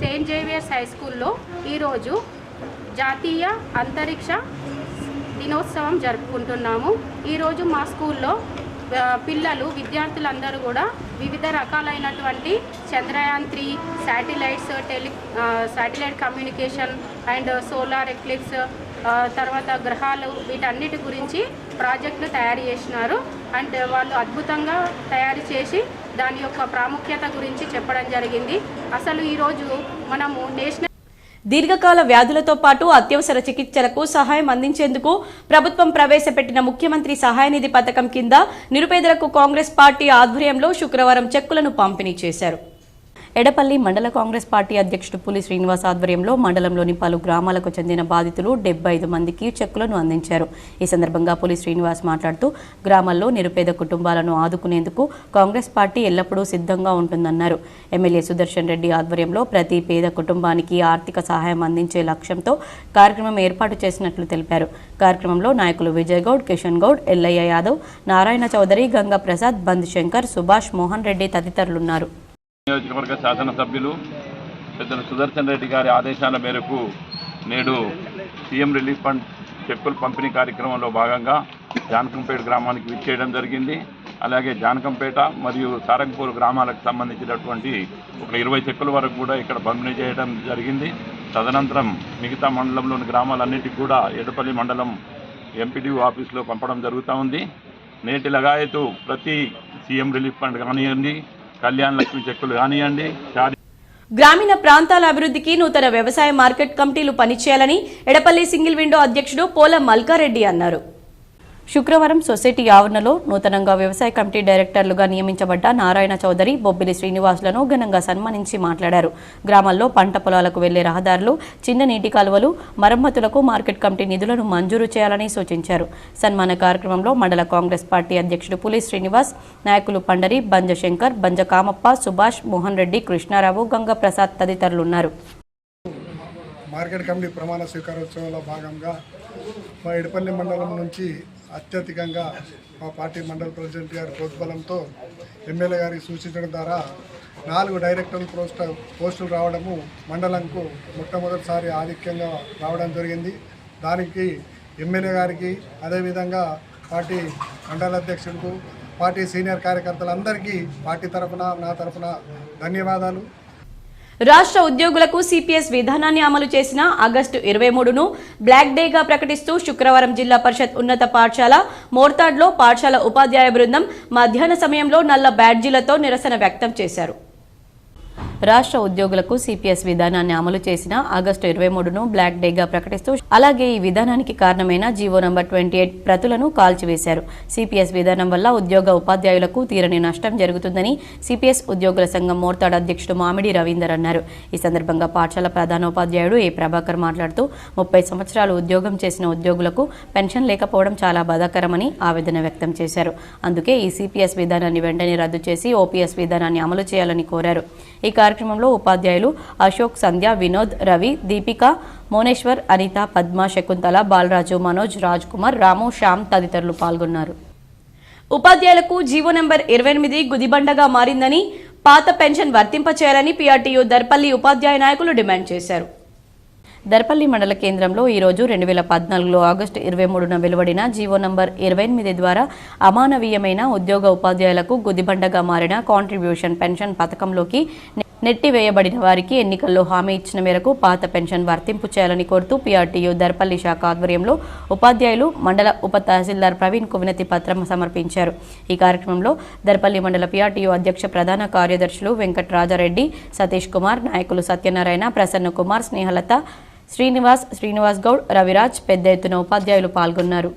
సెయింట్ జేవియర్స్ హై స్కూల్లో ఈరోజు జాతీయ అంతరిక్ష దినోత్సవం జరుపుకుంటున్నాము. ఈరోజు మా స్కూల్లో విద్యార్థులందరూ కూడా వివిధ రకాలైనటువంటి Chandrayaan 3 satellites, satellite communication and solar eclipse, తర్వాత గ్రహాలు, వీటన్నిటి గురించి ప్రాజెక్టులు తయారు చేసినారు. అండ్ వాళ్ళు అద్భుతంగా తయారు చేసి దాని యొక్క ప్రాముఖ్యత గురించి చెప్పడం జరిగింది. అసలు ఈరోజు మనము నేషనల్ దీర్ఘకాల వ్యాధులతో పాటు అత్యవసర చికిత్సలకు సహాయం అందించేందుకు ప్రభుత్వం ప్రవేశపెట్టిన ముఖ్యమంత్రి సహాయ నిధి పథకం కింద నిరుపేదలకు కాంగ్రెస్ పార్టీ ఆధ్వర్యంలో శుక్రవారం చెక్కులను పంపిణీ చేశారు. ఎడపల్లి మండల కాంగ్రెస్ పార్టీ అధ్యక్షుడు పులి శ్రీనివాస్ ఆధ్వర్యంలో మండలంలోని పలు గ్రామాలకు చెందిన బాధితులు 75 మందికి చెక్కులను అందించారు. ఈ సందర్భంగా పులి శ్రీనివాస్ మాట్లాడుతూ గ్రామాల్లో నిరుపేద కుటుంబాలను ఆదుకునేందుకు కాంగ్రెస్ పార్టీ ఎల్లప్పుడూ సిద్ధంగా ఉంటుందన్నారు. ఎమ్మెల్యే సుదర్శన్ రెడ్డి ఆధ్వర్యంలో ప్రతి పేద కుటుంబానికి ఆర్థిక సహాయం అందించే లక్ష్యంతో కార్యక్రమం ఏర్పాటు చేసినట్లు తెలిపారు. కార్యక్రమంలో నాయకులు విజయ్ గౌడ్, కిషన్ గౌడ్, ఎల్లయ్య యాదవ్, నారాయణ చౌదరి, గంగా ప్రసాద్, బంద్ శంకర్, సుభాష్, మోహన్ రెడ్డి తదితరులున్నారు. నియోజకవర్గ శాసనసభ్యులు పెద్దలు సుదర్శన్ రెడ్డి గారి ఆదేశాల మేరకు నేడు సీఎం రిలీఫ్ ఫండ్ చెక్కుల పంపిణీ కార్యక్రమంలో భాగంగా జానకంపేట గ్రామానికి విచ్చేయడం జరిగింది. అలాగే జానకంపేట మరియు సారంగపూర్ గ్రామాలకు సంబంధించినటువంటి ఒక 20 చెక్కుల వరకు కూడా ఇక్కడ పంపిణీ చేయడం జరిగింది. తదనంతరం మిగతా మండలంలోని గ్రామాలన్నింటికి కూడా ఎడపల్లి మండలం ఎంపీడీఓ ఆఫీస్లో పంపడం జరుగుతూ ఉంది. నేటి లగాయతు ప్రతి సీఎం రిలీఫ్ ఫండ్ కానివ్వండి, కళ్యాణ్ లక్ష్మి చెక్కులు కానివ్వండి, గ్రామీణ ప్రాంతాల అభివృద్ధికి నూతన వ్యవసాయ మార్కెట్ కమిటీలు పనిచేయాలని ఎడపల్లి సింగిల్ విండో అధ్యక్షుడు పోల మల్కారెడ్డి అన్నారు. శుక్రవారం సొసైటీ ఆవరణలో నూతనంగా వ్యవసాయ కమిటీ డైరెక్టర్లుగా నియమించబడ్డ నారాయణ చౌదరి, బొబ్బిలి శ్రీనివాసులను ఘనంగా సన్మానించి మాట్లాడారు. గ్రామాల్లో పంట పొలాలకు వెళ్లే రహదారులు, చిన్న నీటి కాలువలు మరమ్మతులకు మార్కెట్ కమిటీ నిధులను మంజూరు చేయాలని సూచించారు. సన్మాన కార్యక్రమంలో మండల కాంగ్రెస్ పార్టీ అధ్యక్షుడు పులి శ్రీనివాస్, నాయకులు పండరి, బంజ శంకర్, బంజ కామప్ప, సుభాష్, మోహన్ రెడ్డి, కృష్ణారావు, గంగా ప్రసాద్ తదితరులున్నారు. మార్కెట్ కమిటీ ప్రమాణ స్వీకారోత్సవంలో భాగంగా మా ఎడపల్లి మండలం నుంచి అత్యధికంగా మా పార్టీ మండల ప్రెసిడెంట్ గారి ప్రోత్బలంతో ఎమ్మెల్యే గారికి సూచించడం ద్వారా 4 డైరెక్టర్ పోస్టులు రావడము మండలంకు మొట్టమొదటిసారి ఆధిక్యంగా రావడం జరిగింది. దానికి ఎమ్మెల్యే గారికి, అదేవిధంగా పార్టీ మండల అధ్యక్షులకు, పార్టీ సీనియర్ కార్యకర్తలందరికీ పార్టీ తరఫున, నా తరఫున ధన్యవాదాలు. రాష్ట్ర ఉద్యోగులకు సిపిఎస్ విధానాన్ని అమలు చేసిన ఆగస్టు 23ను బ్లాక్ డేగా ప్రకటిస్తూ శుక్రవారం జిల్లా పరిషత్ ఉన్నత పాఠశాల మోర్తాడ్లో పాఠశాల ఉపాధ్యాయ బృందం మధ్యాహ్న సమయంలో నల్ల బ్యాడ్జీలతో నిరసన వ్యక్తం చేశారు. రాష్ట్ర ఉద్యోగులకు సిపిఎస్ విధానాన్ని అమలు చేసిన ఆగస్టు 23ను బ్లాక్ డేగా ప్రకటిస్తూ, అలాగే ఈ విధానానికి కారణమైన జీవో నంబర్ 28 ప్రతులను కాల్చివేశారు. సిపిఎస్ విధానం వల్ల ఉద్యోగ ఉపాధ్యాయులకు తీరని నష్టం జరుగుతుందని సిపిఎస్ ఉద్యోగుల సంఘం మోర్తాడ్ అధ్యక్షుడు మామిడి రవీందర్ అన్నారు. ఈ సందర్భంగా పాఠశాల ప్రధానోపాధ్యాయుడు ఏ ప్రభాకర్ మాట్లాడుతూ 30 సంవత్సరాలు ఉద్యోగం చేసిన ఉద్యోగులకు పెన్షన్ లేకపోవడం చాలా బాధాకరమని ఆవేదన వ్యక్తం చేశారు. అందుకే ఈ సిపిఎస్ విధానాన్ని వెంటనే రద్దు చేసి ఓపీఎస్ విధానాన్ని అమలు చేయాలని కోరారు. ఈ కార్యక్రమంలో ఉపాధ్యాయులు అశోక్, సంధ్య, వినోద్, రవి, దీపిక, మోనేశ్వర్, అనిత, పద్మ, శకుంతల, బాలరాజు, మనోజ్, రాజ్ కుమార్, రాము, శ్యామ్ తదితరులు పాల్గొన్నారు. ఉపాధ్యాయులకు జీవో నంబర్ 28 గుదిబండగా మారిందని, పాత పెన్షన్ వర్తింపచేయాలని పీఆర్టీయూ దర్పల్లి ఉపాధ్యాయ నాయకులు డిమాండ్ చేశారు. దర్పల్లి మండల కేంద్రంలో ఈరోజు 2014లో ఆగస్టు 23న వెలువడిన జీవో నంబర్ 28 ద్వారా అమానవీయమైన ఉద్యోగ ఉపాధ్యాయులకు గుదిబండగా మారిన కాంట్రిబ్యూషన్ పెన్షన్ పథకంలోకి నెట్టివేయబడిన వారికి ఎన్నికల్లో హామీ ఇచ్చిన మేరకు పాత పెన్షన్ వర్తింపు చేయాలని కోరుతూ పీఆర్టీయూ దర్పల్లి శాఖ ఆధ్వర్యంలో ఉపాధ్యాయులు మండల ఉప తహసీల్దార్ ప్రవీణ్కు వినతి పత్రం సమర్పించారు. ఈ కార్యక్రమంలో దర్పల్లి మండల పీఆర్టీయూ అధ్యక్ష ప్రధాన కార్యదర్శులు వెంకట్రాజారెడ్డి, సతీష్ కుమార్, నాయకులు సత్యనారాయణ, ప్రసన్న కుమార్, స్నేహలత, శ్రీనివాస్ గౌడ్, రవిరాజ్ పెద్ద ఎత్తున ఉపాధ్యాయులు పాల్గొన్నారు.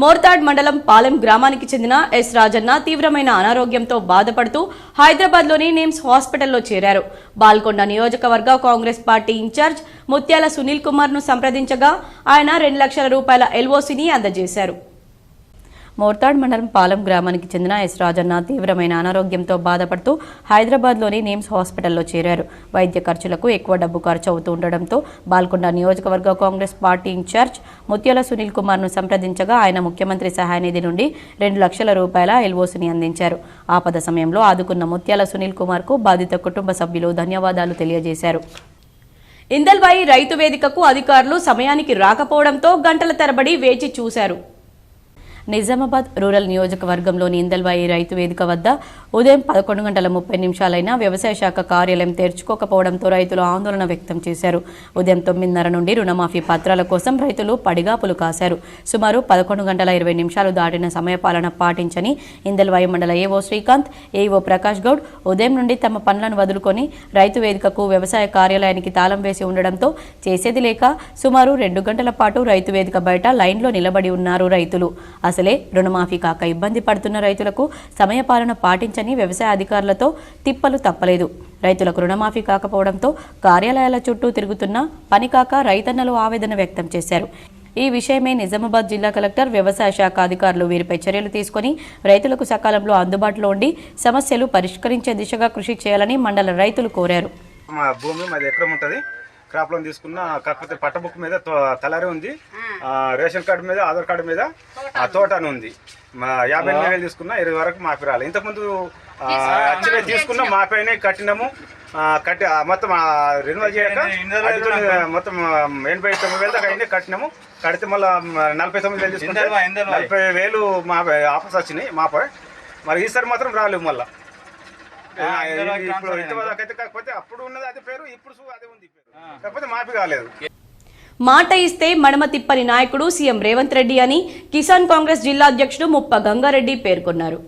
మోర్తాడ్ మండలం పాలెం గ్రామానికి చెందిన ఎస్ రాజన్న తీవ్రమైన అనారోగ్యంతో బాధపడుతూ హైదరాబాద్లోని నిమ్స్ హాస్పిటల్లో చేరారు. బాల్కొండ నియోజకవర్గ కాంగ్రెస్ పార్టీ ఇన్ఛార్జ్ ముత్యాల సునీల్ కుమార్ను సంప్రదించగా ఆయన 2 లక్షల రూపాయల ఎల్ఓసిని అందజేశారు. మోర్తాడ్ మండలం పాలెం గ్రామానికి చెందిన ఎస్ రాజన్న తీవ్రమైన అనారోగ్యంతో బాధపడుతూ హైదరాబాద్లోని నిమ్స్ హాస్పిటల్లో చేరారు. వైద్య ఖర్చులకు ఎక్కువ డబ్బు ఖర్చు అవుతూ ఉండడంతో బాల్కొండ నియోజకవర్గ కాంగ్రెస్ పార్టీ ఇన్ఛార్జ్ ముత్యాల సునీల్ కుమార్ను సంప్రదించగా ఆయన ముఖ్యమంత్రి సహాయ నిధి నుండి 2 లక్షల రూపాయల ఎల్ఓసిని అందించారు. ఆపద సమయంలో ఆదుకున్న ముత్యాల సునీల్ కుమార్కు బాధిత కుటుంబ సభ్యులు ధన్యవాదాలు తెలియజేశారు. ఇందల్వాయి రైతు వేదికకు అధికారులు సమయానికి రాకపోవడంతో గంటల తరబడి వేచి చూశారు. నిజామాబాద్ రూరల్ నియోజకవర్గంలోని ఇందల్వాయి రైతు వేదిక వద్ద ఉదయం 11:30 వ్యవసాయ శాఖ కార్యాలయం తెరుచుకోకపోవడంతో రైతులు ఆందోళన వ్యక్తం చేశారు. ఉదయం 9:30 నుండి రుణమాఫీ పత్రాల కోసం రైతులు పడిగాపులు కాశారు. సుమారు 11:20 దాటిన సమయపాలన పాటించని ఇందల్వాయి మండల ఏవో శ్రీకాంత్, ఏవో ప్రకాష్ గౌడ్ ఉదయం నుండి తమ పనులను వదులుకొని రైతు వేదికకు వ్యవసాయ కార్యాలయానికి తాళం వేసి ఉండడంతో చేసేది లేక సుమారు 2 గంటల పాటు రైతు వేదిక బయట లైన్లో నిలబడి ఉన్నారు రైతులు. అసలే రుణమాఫీ కాక ఇబ్బంది పడుతున్న రైతులకు సమయపాలన పాటించని వ్యవసాయ అధికారులతో తిప్పలు తప్పలేదు. రైతులకు రుణమాఫీ కాకపోవడంతో కార్యాలయాల చుట్టూ తిరుగుతున్న పని కాక రైతన్నలు ఆవేదన వ్యక్తం చేశారు. ఈ విషయమై నిజామాబాద్ జిల్లా కలెక్టర్, వ్యవసాయ శాఖ అధికారులు వీరిపై చర్యలు తీసుకుని రైతులకు సకాలంలో అందుబాటులో ఉండి సమస్యలు పరిష్కరించే దిశగా కృషి చేయాలని మండల రైతులు కోరారు. మా భూమి మాది ఎకరం ఉంటుంది. క్రాప్ లోన్ తీసుకున్న, కాకపోతే పట్ట బుక్ మీద తలారి ఉంది, రేషన్ కార్డు మీద, ఆధార్ కార్డు మీద తోట అని ఉంది. 58,000 తీసుకున్నా 20 వరకు మాఫీ రాలి. ఇంతకుముందు వచ్చిన తీసుకున్న మాపైనే కట్టినాము. మొత్తం రెన్యువల్ చేయక మొత్తం 89,000 దాకా అయినా కట్టినాము. కడితే మళ్ళీ 49,000 తీసుకుంటే 40,000 మా ఆఫీస్ వచ్చినాయి మాపై. మరి ఈసారి మాత్రం రాలేవు. మళ్ళీ ఇప్పుడు ఇంతవరకైతే కాకపోతే అప్పుడు ఉన్నది అదే పేరు, ఇప్పుడు అదే ఉంది పేరు, కాకపోతే మాఫీ కాలేదు. మాట ఇస్తే మడమ తిప్పని నాయకుడు సీఎం రేవంత్ రెడ్డి అని కిసాన్ కాంగ్రెస్ జిల్లా అధ్యక్షుడు ముప్ప గంగారెడ్డి పేర్కొన్నారు.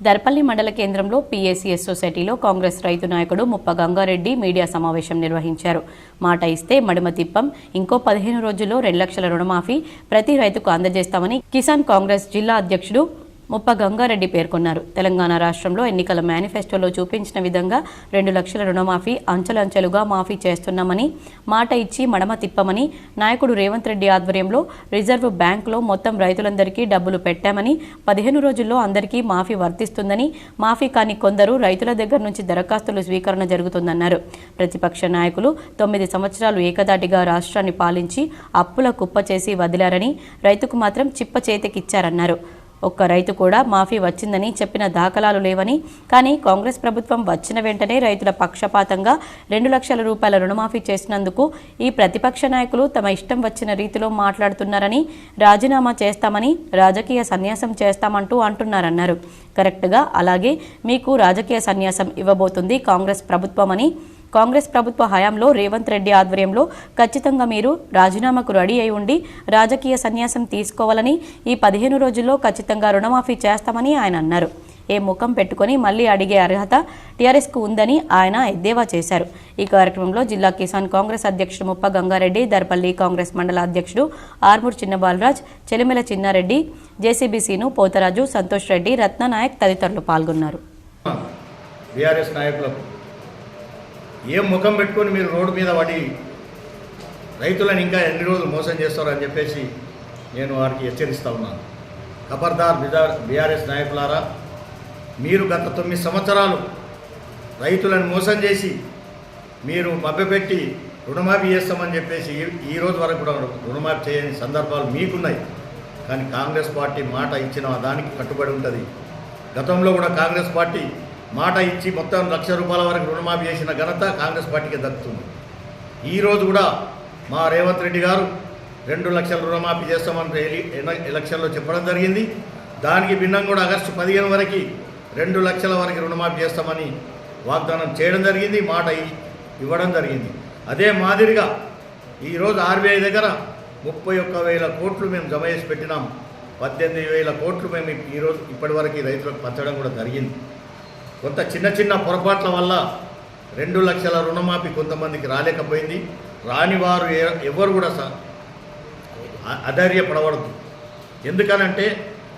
దర్పల్లి మండల కేంద్రంలో పీఏసీఎస్ సొసైటీలో కాంగ్రెస్ రైతు నాయకుడు ముప్ప గంగారెడ్డి మీడియా సమావేశం నిర్వహించారు. మాట ఇస్తే మడమ తిప్పం, ఇంకో 15 రోజుల్లో 2 లక్షల రుణమాఫీ ప్రతి రైతుకు అందజేస్తామని కిసాన్ కాంగ్రెస్ జిల్లా అధ్యక్షుడు ముప్ప గంగారెడ్డి పేర్కొన్నారు. తెలంగాణ రాష్ట్రంలో ఎన్నికల మేనిఫెస్టోలో చూపించిన విధంగా 2 లక్షల రుణమాఫీ అంచెలంచెలుగా మాఫీ చేస్తున్నామని, మాట ఇచ్చి మడమ తిప్పమని నాయకుడు రేవంత్ రెడ్డి ఆధ్వర్యంలో రిజర్వ్ బ్యాంకులో మొత్తం రైతులందరికీ డబ్బులు పెట్టామని, 15 రోజుల్లో అందరికీ మాఫీ వర్తిస్తుందని, మాఫీ కాని కొందరు రైతుల దగ్గర నుంచి దరఖాస్తులు స్వీకరణ జరుగుతుందన్నారు. ప్రతిపక్ష నాయకులు 9 సంవత్సరాలు ఏకదాటిగా రాష్ట్రాన్ని పాలించి అప్పుల కుప్ప చేసి వదిలారని, రైతుకు మాత్రం చిప్ప చేతికిచ్చారన్నారు. ఒక్క రైతు కూడా మాఫీ వచ్చిందని చెప్పిన దాఖలాలు లేవని, కానీ కాంగ్రెస్ ప్రభుత్వం వచ్చిన వెంటనే రైతుల పక్షపాతంగా 2 లక్షల రూపాయల రుణమాఫీ చేసినందుకు ఈ ప్రతిపక్ష నాయకులు తమ ఇష్టం వచ్చిన రీతిలో మాట్లాడుతున్నారని, రాజీనామా చేస్తామని, రాజకీయ సన్యాసం చేస్తామంటూ అంటున్నారన్నారు. కరెక్ట్గా అలాగే మీకు రాజకీయ సన్యాసం ఇవ్వబోతుంది కాంగ్రెస్ ప్రభుత్వమని, కాంగ్రెస్ ప్రభుత్వ హయాంలో రేవంత్ రెడ్డి ఆధ్వర్యంలో ఖచ్చితంగా మీరు రాజీనామాకు రెడీ అయి ఉండి రాజకీయ సన్యాసం తీసుకోవాలని, ఈ 15 రోజుల్లో ఖచ్చితంగా రుణమాఫీ చేస్తామని ఆయన అన్నారు. ఏ ముఖం పెట్టుకుని మళ్లీ అడిగే అర్హత టీఆర్ఎస్కు ఉందని ఆయన ఎద్దేవా చేశారు. ఈ కార్యక్రమంలో జిల్లా కిసాన్ కాంగ్రెస్ అధ్యక్షుడు ముప్ప గంగారెడ్డి, దర్పల్లి కాంగ్రెస్ మండల అధ్యక్షుడు ఆర్మూర్ చిన్నబాలరాజ్, చెలిమెల చిన్నారెడ్డి, జేసీబీ సీను, పోతరాజు, సంతోష్ రెడ్డి, రత్ననాయక్ తదితరులు పాల్గొన్నారు. బీఆర్ఎస్ నాయకులకు ఏం ముఖం పెట్టుకొని మీరు రోడ్డు మీద పడి రైతులను ఇంకా ఎన్ని రోజులు మోసం చేస్తారని చెప్పేసి నేను వారికి హెచ్చరిస్తూ ఉన్నాను. ఖబర్దార్ బీఆర్ఎస్ నాయకులారా, మీరు గత 9 సంవత్సరాలు రైతులను మోసం చేసి మీరు మభ్యపెట్టి రుణమాఫీ చేస్తామని చెప్పేసి ఈ రోజు వరకు కూడా రుణమాఫీ చేయని సందర్భాలు మీకున్నాయి. కానీ కాంగ్రెస్ పార్టీ మాట ఇచ్చిన దానికి కట్టుబడి ఉంటుంది. గతంలో కూడా కాంగ్రెస్ పార్టీ మాట ఇచ్చి మొత్తం 1 లక్ష రూపాయల వరకు రుణమాఫీ చేసిన ఘనత కాంగ్రెస్ పార్టీకి దక్కుతుంది. ఈరోజు కూడా మా రేవంత్ రెడ్డి గారు 2 లక్షల రుణమాఫీ చేస్తామని ఎలక్షన్లో చెప్పడం జరిగింది. దానికి భిన్నంగా కూడా ఆగస్టు 15 వరకు 2 లక్షల వరకు రుణమాఫీ చేస్తామని వాగ్దానం చేయడం జరిగింది, మాట ఇవ్వడం జరిగింది. అదే మాదిరిగా ఈరోజు ఆర్బీఐ దగ్గర 31,000 కోట్లు మేము జమ చేసి పెట్టినాం. 18,000 కోట్లు మేము ఈరోజు ఇప్పటివరకు రైతులకు పంచడం కూడా జరిగింది. కొంత చిన్న పొరపాట్ల వల్ల 2 లక్షల రుణమాఫీ కొంతమందికి రాలేకపోయింది. రాని వారు ఎవరు కూడా అధైర్యపడవద్దు. ఎందుకనంటే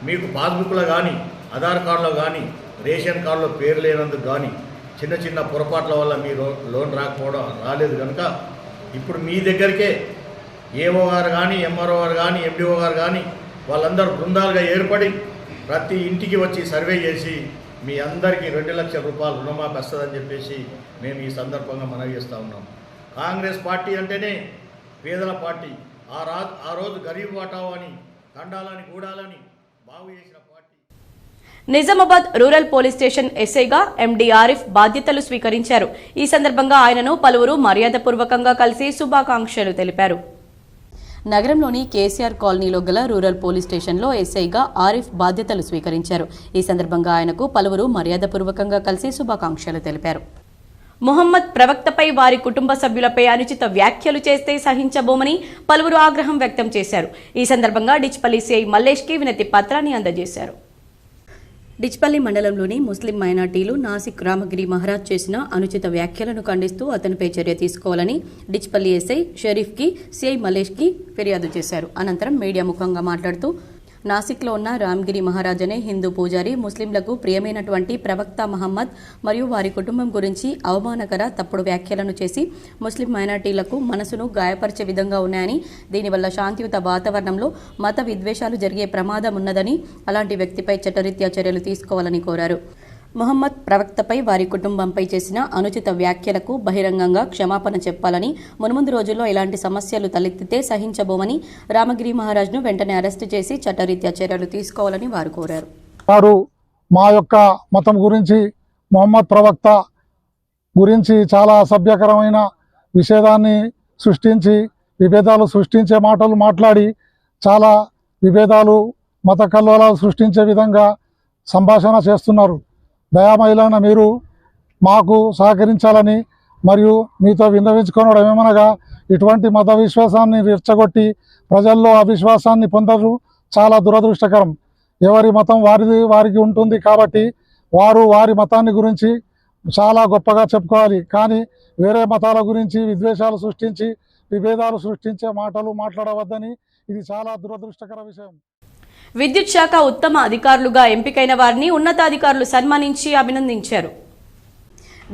మీకు పాస్బుక్లో కానీ ఆధార్ కార్డులో కానీ రేషన్ కార్డులో పేరు లేనందుకు కానీ చిన్న పొరపాట్ల వల్ల మీరు లోన్ రాలేదు కనుక ఇప్పుడు మీ దగ్గరికే ఏఓ గారు కానీ ఎంఆర్ఓ గారు కానీ ఎండిఓ గారు కానీ వాళ్ళందరూ బృందాలుగా ఏర్పడి ప్రతి ఇంటికి వచ్చి సర్వే చేసి మీ అందరికీ 2 లక్షల రూపాయలు రుణమాఫీ వస్తుందని చెప్పేసి మేము ఈ సందర్భంగా మనవి చేస్తూ ఉన్నాం. కాంగ్రెస్ పార్టీ అంటేనే పేదల పార్టీ. ఆ రోజు గరీబ్ వాటావు అని తండాలని గూడాలని బాగు చేసిన party. Nizamabad rural police station ఎస్ఐగా ఎండి ఆరిఫ్ బాధ్యతలు స్వీకరించారు. ఈ సందర్భంగా ఆయనను పలువురు మర్యాదపూర్వకంగా కలిసి శుభాకాంక్షలు తెలిపారు. నగరంలోని కేసీఆర్ కాలనీలో గల రూరల్ పోలీస్ స్టేషన్లో ఎస్ఐగా ఆరిఫ్ బాధ్యతలు స్వీకరించారు. ఈ సందర్భంగా ఆయనకు పలువురు మర్యాదపూర్వకంగా కలిసి శుభాకాంక్షలు తెలిపారు. మొహమ్మద్ ప్రవక్తపై వారి కుటుంబ సభ్యులపై అనుచిత వ్యాఖ్యలు చేస్తే సహించబోమని పలువురు ఆగ్రహం వ్యక్తం చేశారు. ఈ సందర్భంగా డిచ్పల్లి సిఐ మల్లేష్కి వినతి పత్రాన్ని అందజేశారు. డిచ్పల్లి మండలంలోని ముస్లిం మైనార్టీలు నాసిక్ రామగిరి మహారాజ్ చేసిన అనుచిత వ్యాఖ్యలను ఖండిస్తూ అతనిపై చర్య తీసుకోవాలని డిచ్పల్లి ఎస్ఐ షరీఫ్కి సిఐ మల్లేష్కి ఫిర్యాదు చేశారు. అనంతరం మీడియా ముఖంగా మాట్లాడుతూ నాసిక్లో ఉన్న రామగిరి మహారాజ్ అనే హిందూ పూజారి ముస్లింలకు ప్రియమైనటువంటి ప్రవక్త మహమ్మద్ మరియు వారి కుటుంబం గురించి అవమానకర తప్పుడు వ్యాఖ్యలను చేసి ముస్లిం మైనార్టీలకు మనసును గాయపరిచే విధంగా ఉన్నాయని, దీనివల్ల శాంతియుత వాతావరణంలో మత విద్వేషాలు జరిగే ప్రమాదం ఉన్నదని, అలాంటి వ్యక్తిపై చట్టరీత్యా చర్యలు తీసుకోవాలని కోరారు. మొహమ్మద్ ప్రవక్తపై వారి కుటుంబంపై చేసిన అనుచిత వ్యాఖ్యలకు బహిరంగంగా క్షమాపణ చెప్పాలని, మున్ముందు రోజుల్లో ఇలాంటి సమస్యలు తలెత్తితే సహించబోమని రామగిరి మహారాజ్ను వెంటనే అరెస్టు చేసి చట్టరీత్యా చర్యలు తీసుకోవాలని వారు కోరారు. వారు మా యొక్క మతం గురించి, మొహమ్మద్ ప్రవక్త గురించి చాలా అసభ్యకరమైన విషేదాన్ని సృష్టించి విభేదాలు సృష్టించే మాటలు మాట్లాడి చాలా విభేదాలు మత కల్లోలాలు సృష్టించే విధంగా సంభాషణ చేస్తున్నారు. దయామయులైన మీరు మాకు సహకరించాలని మరియు మీతో విన్నవించుకోవడం ఏమనగా ఇటువంటి మత విశ్వాసాన్ని రెచ్చగొట్టి ప్రజల్లో అవిశ్వాసాన్ని పొందరు చాలా దురదృష్టకరం. ఎవరి మతం వారికి ఉంటుంది కాబట్టి వారు వారి మతాన్ని గురించి చాలా గొప్పగా చెప్పుకోవాలి. కానీ వేరే మతాల గురించి విద్వేషాలు సృష్టించి విభేదాలు సృష్టించే మాటలు మాట్లాడవద్దని ఇది చాలా దురదృష్టకర విషయం. విద్యుత్ శాఖ ఉత్తమ అధికారులుగా ఎంపికైన వారిని ఉన్నతాధికారులు సన్మానించి అభినందించారు.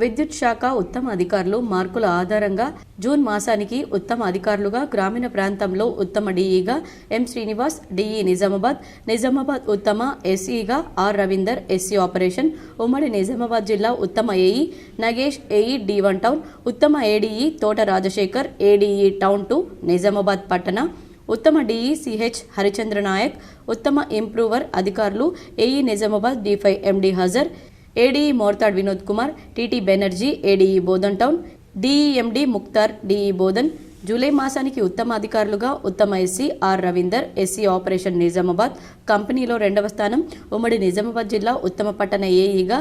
విద్యుత్ శాఖ ఉత్తమ అధికారులు మార్కుల ఆధారంగా జూన్ మాసానికి ఉత్తమ అధికారులుగా గ్రామీణ ప్రాంతంలో ఉత్తమ డిఈగా ఎం శ్రీనివాస్ డిఈ నిజామాబాద్ ఉత్తమ ఎస్ఈగా ఆర్ రవీందర్ ఎస్సీ ఆపరేషన్, ఉమ్మడి నిజామాబాద్ జిల్లా ఉత్తమ AE Nagesh AE D1 town, ఉత్తమ ఏడీఈ తోట రాజశేఖర్ ఏడీఈ టౌన్ 2 నిజామాబాద్ పట్టణ, ఉత్తమ డిఈ సిహెచ్ హరిచంద్ర నాయక్, ఉత్తమ ఇంప్రూవర్ అధికారులు AE Nizamabad D5 MD Hazar, ADE Mortad Vinod Kumar, TT Banerjee ADE Bodhan town, DE MD Mukhtar DE Bodhan. July మాసానికి ఉత్తమ అధికారులుగా ఉత్తమ SC R Ravinder SC operation Nizamabad కంపెనీలో 2వ స్థానం, ఉమ్మడి నిజామాబాద్ జిల్లా ఉత్తమ పట్టణ ఏఈగా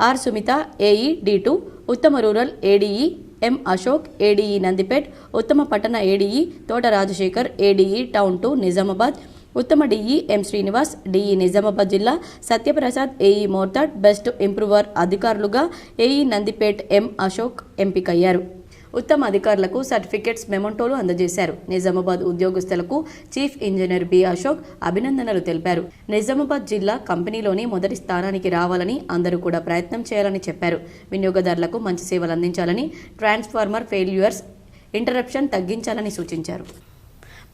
ఆర్ సుమిత ఏఈ D2, ఉత్తమ రూరల్ ఏడీఈ ఎం అశోక్ ఏడీఈ నందిపేట్, ఉత్తమ పట్టణ ఏడీఈ తోట రాజశేఖర్ ఏడీఈ టౌన్ 2 నిజామాబాద్, ఉత్తమ డిఈ ఎం శ్రీనివాస్ డిఈ నిజామాబాద్ జిల్లా సత్యప్రసాద్ ఏఈ మోర్తాడ్ బెస్ట్ ఇంప్రూవర్ అధికారులుగా ఏఈ నందిపేట్ ఎం అశోక్ ఎంపికయ్యారు. ఉత్తమ అధికారులకు సర్టిఫికెట్స్ మెమోంటోలు అందజేశారు. నిజామాబాద్ ఉద్యోగస్తులకు చీఫ్ ఇంజనీర్ బి అశోక్ అభినందనలు తెలిపారు. నిజామాబాద్ జిల్లా కంపెనీలోని మొదటి స్థానానికి రావాలని అందరూ కూడా ప్రయత్నం చేయాలని చెప్పారు. వినియోగదారులకు మంచి సేవలు అందించాలని, ట్రాన్స్ఫార్మర్ ఫెయిల్యూర్స్ ఇంటరప్షన్ తగ్గించాలని సూచించారు.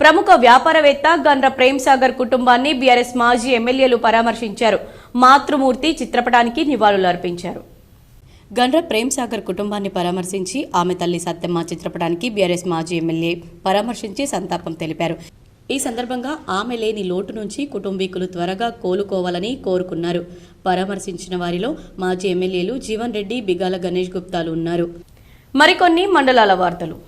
ప్రముఖ వ్యాపారవేత్త గండ్ర ప్రేమ్ సాగర్ కుటుంబాన్ని బీఆర్ఎస్ మాజీ ఎమ్మెల్యేలు పరామర్శించారు. మాతృమూర్తి చిత్రపటానికి నివాళులు అర్పించారు. గండ్ర ప్రేమ్ సాగర్ కుటుంబాన్ని పరామర్శించి ఆమె తల్లి సత్తెమ్మ చిత్రపటానికి బీఆర్ఎస్ మాజీ ఎమ్మెల్యే పరామర్శించి సంతాపం తెలిపారు. ఈ సందర్భంగా ఆమె లేని లోటు నుంచి కుటుంబీకులు త్వరగా కోలుకోవాలని కోరుకున్నారు. పరామర్శించిన వారిలో మాజీ ఎమ్మెల్యేలు జీవన్ రెడ్డి, బిగాల గణేష్ గుప్తాలు ఉన్నారు. మరికొన్ని మండలాల వార్తలు.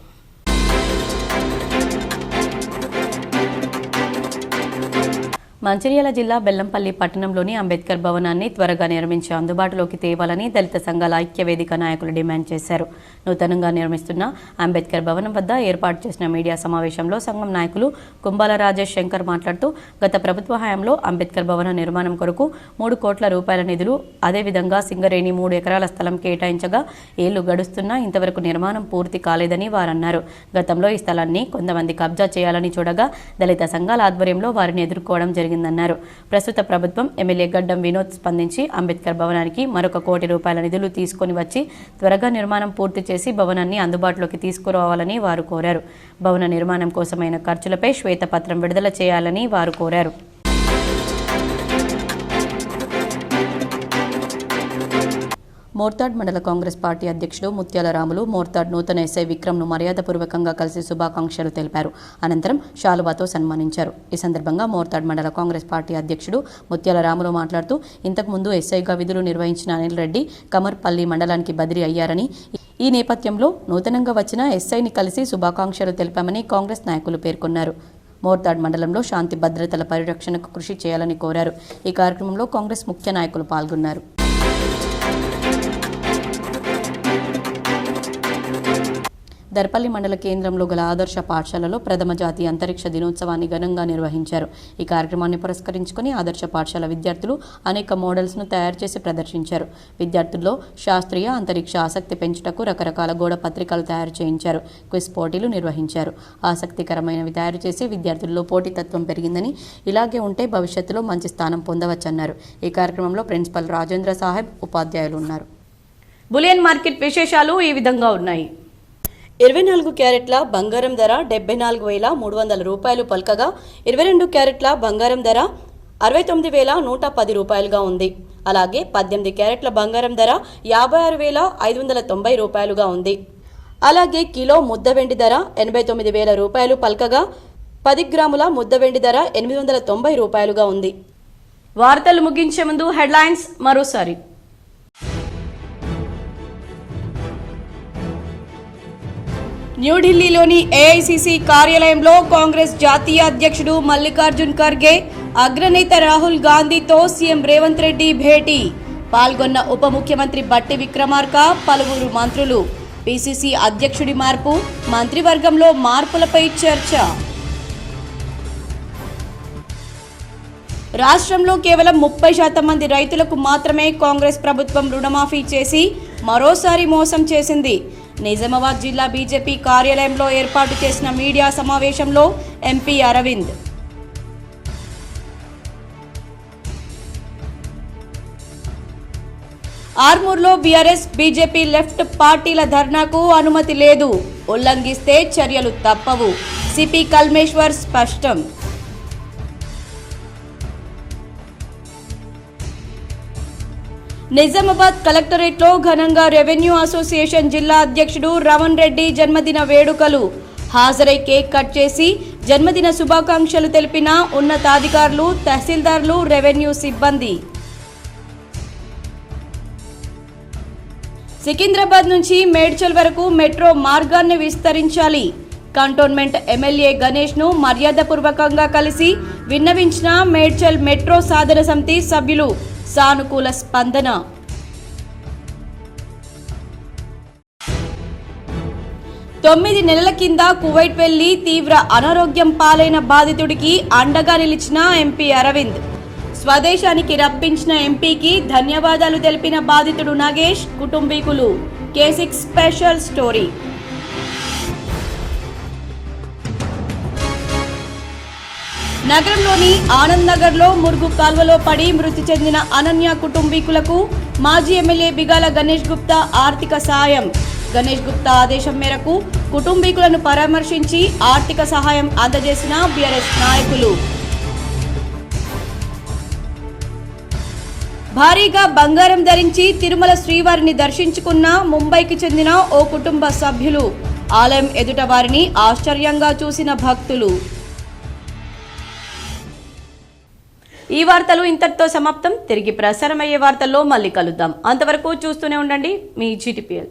మంచిర్యాల జిల్లా బెల్లంపల్లి పట్టణంలోని అంబేద్కర్ భవనాన్ని త్వరగా నిర్మించి అందుబాటులోకి తేవాలని దళిత సంఘాల ఐక్యవేదిక నాయకులు డిమాండ్ చేశారు. నూతనంగా నిర్మిస్తున్న అంబేద్కర్ భవనం వద్ద ఏర్పాటు చేసిన మీడియా సమావేశంలో సంఘం నాయకులు కుంబాల రాజేష్ శంకర్ మాట్లాడుతూ గత ప్రభుత్వ హయాంలో అంబేద్కర్ భవన నిర్మాణం కొరకు 3 కోట్ల రూపాయల నిధులు, అదేవిధంగా సింగరేణి 3 ఎకరాల స్థలం కేటాయించగా ఏళ్లు గడుస్తున్నా ఇంతవరకు నిర్మాణం పూర్తి కాలేదని వారన్నారు. గతంలో ఈ స్థలాన్ని కొంతమంది కబ్జా చేయాలని చూడగా దళిత సంఘాల ఆధ్వర్యంలో వారిని ఎదుర్కోవడం జరిగిందన్నారు. ప్రస్తుత ప్రభుత్వం ఎమ్మెల్యే గడ్డం వినోద్ స్పందించి అంబేద్కర్ భవనానికి మరొక 1 కోటి రూపాయల నిధులు తీసుకొని వచ్చి త్వరగా నిర్మాణం పూర్తి చేసి భవనాన్ని అందుబాటులోకి తీసుకురావాలని వారు కోరారు. భవన నిర్మాణం కోసమైన ఖర్చులపై శ్వేతపత్రం విడుదల చేయాలని వారు కోరారు. మోర్తాడ్ మండల కాంగ్రెస్ పార్టీ అధ్యక్షుడు ముత్యాల రాములు మోర్తాడ్ నూతన ఎస్ఐ విక్రమ్ను మర్యాదపూర్వకంగా కలిసి శుభాకాంక్షలు తెలిపారు. అనంతరం శాలువాతో సన్మానించారు. ఈ సందర్భంగా మోర్తాడ్ మండల కాంగ్రెస్ పార్టీ అధ్యక్షుడు ముత్యాల రాములు మాట్లాడుతూ ఇంతకుముందు ఎస్ఐగా విధులు నిర్వహించిన అనిల్ రెడ్డి కమర్పల్లి మండలానికి బదిలీ అయ్యారని, ఈ నేపథ్యంలో నూతనంగా వచ్చిన ఎస్ఐని కలిసి శుభాకాంక్షలు తెలిపామని కాంగ్రెస్ నాయకులు పేర్కొన్నారు. మోర్తాడ్ మండలంలో శాంతి భద్రతల పరిరక్షణకు కృషి చేయాలని కోరారు. ఈ కార్యక్రమంలో కాంగ్రెస్ ముఖ్య నాయకులు పాల్గొన్నారు. దర్పల్లి మండల కేంద్రంలో గల ఆదర్శ పాఠశాలలో ప్రథమ జాతీయ అంతరిక్ష దినోత్సవాన్ని ఘనంగా నిర్వహించారు. ఈ కార్యక్రమాన్ని పురస్కరించుకుని ఆదర్శ పాఠశాల విద్యార్థులు అనేక మోడల్స్ను తయారు చేసి ప్రదర్శించారు. విద్యార్థుల్లో శాస్త్రీయ అంతరిక్ష ఆసక్తి పెంచుటకు రకరకాల గోడ పత్రికలు తయారు చేయించారు. క్విజ్ పోటీలు నిర్వహించారు. ఆసక్తికరమైనవి తయారు చేసి విద్యార్థుల్లో పోటీతత్వం పెరిగిందని, ఇలాగే ఉంటే భవిష్యత్తులో మంచి స్థానం పొందవచ్చన్నారు. ఈ కార్యక్రమంలో ప్రిన్సిపల్ రాజేంద్ర సాహెబ్, ఉపాధ్యాయులు ఉన్నారు. బులియన్ మార్కెట్ విశేషాలు ఈ విధంగా ఉన్నాయి. 24 క్యారెట్ల బంగారం ధర 74,300 రూపాయలు పలకగా 22 క్యారెట్ల బంగారం ధర 69,110 రూపాయలుగా ఉంది. అలాగే 18 క్యారెట్ల బంగారం ధర 56,590 రూపాయలుగా ఉంది. అలాగే కిలో ముద్ద వెండి ధర 89,000 రూపాయలు పలకగా 10 గ్రాముల ముద్ద వెండి ధర 890 రూపాయలుగా ఉంది. వార్తలు ముగించే ముందు హెడ్లైన్స్ మరోసారి. న్యూఢిల్లీలోని ఏఐసీసీ కార్యాలయంలో కాంగ్రెస్ జాతీయ అధ్యక్షుడు మల్లికార్జున్ ఖర్గే, అగ్రనేత రాహుల్ గాంధీతో సీఎం రేవంత్ రెడ్డి భేటీ. పాల్గొన్న ఉప ముఖ్యమంత్రి బట్టి విక్రమార్క, పలువురు మంత్రులు. పీసీసీ అధ్యక్షుడి మార్పు, మంత్రివర్గంలో మార్పులపై చర్చ. రాష్ట్రంలో కేవలం 30% మంది రైతులకు మాత్రమే కాంగ్రెస్ ప్రభుత్వం రుణమాఫీ చేసి మరోసారి మోసం చేసింది. నిజామాబాద్ జిల్లా బీజేపీ కార్యాలయంలో ఏర్పాటు చేసిన మీడియా సమావేశంలో ఎంపీ అరవింద్. ఆర్మూర్లో బీఆర్ఎస్, బీజేపీ లెఫ్ట్ పార్టీల ధర్నాకు అనుమతి లేదు. ఉల్లంఘిస్తే చర్యలు తప్పవు. సిపి కల్మేశ్వర్ స్పష్టం. నిజామాబాద్ కలెక్టరేట్లో ఘనంగా రెవెన్యూ అసోసియేషన్ జిల్లా అధ్యక్షుడు రమణ్ రెడ్డి జన్మదిన వేడుకలు. హాజరై కేక్ కట్ చేసి జన్మదిన శుభాకాంక్షలు తెలిపిన ఉన్నతాధికారులు, తహసీల్దార్లు, రెవెన్యూ సిబ్బంది. సికింద్రాబాద్ నుంచి మేడ్చల్ వరకు మెట్రో మార్గాన్ని విస్తరించాలి. కంటోన్మెంట్ ఎమ్మెల్యే గణేష్ను మర్యాదపూర్వకంగా కలిసి విన్నవించిన మేడ్చల్ మెట్రో సాధన సమితి సభ్యులు. సానుకూల స్పందన. తొమ్మిది నెలల కింద కువైట్ వెళ్లి తీవ్ర అనారోగ్యం పాలైన బాధితుడికి అండగా నిలిచిన ఎంపీ అరవింద్. స్వదేశానికి రప్పించిన ఎంపీకి ధన్యవాదాలు తెలిపిన బాధితుడు నాగేష్, కుటుంబీకులు. K6 special story. నగరంలోని ఆనంద్ నగర్లో మురుగు కాల్వలో పడి మృతి చెందిన అనన్య కుటుంబీకులకు మాజీ ఎమ్మెల్యే బిగాల గణేష్ గుప్తా ఆర్థిక సాయం. గణేష్ గుప్తా ఆదేశం మేరకు కుటుంబీకులను పరామర్శించి ఆర్థిక సహాయం అందజేసిన బీఆర్ఎస్ నాయకులు. భారీగా బంగారం ధరించి తిరుమల శ్రీవారిని దర్శించుకున్న ముంబైకి చెందిన ఓ కుటుంబ సభ్యులు. ఆలయం ఎదుట వారిని ఆశ్చర్యంగా చూసిన భక్తులు. ఈ వార్తలు ఇంతటితో సమాప్తం. తిరిగి ప్రసారమయ్యే వార్తల్లో మళ్ళీ కలుద్దాం. అంతవరకు చూస్తూనే ఉండండి మీ GTPL.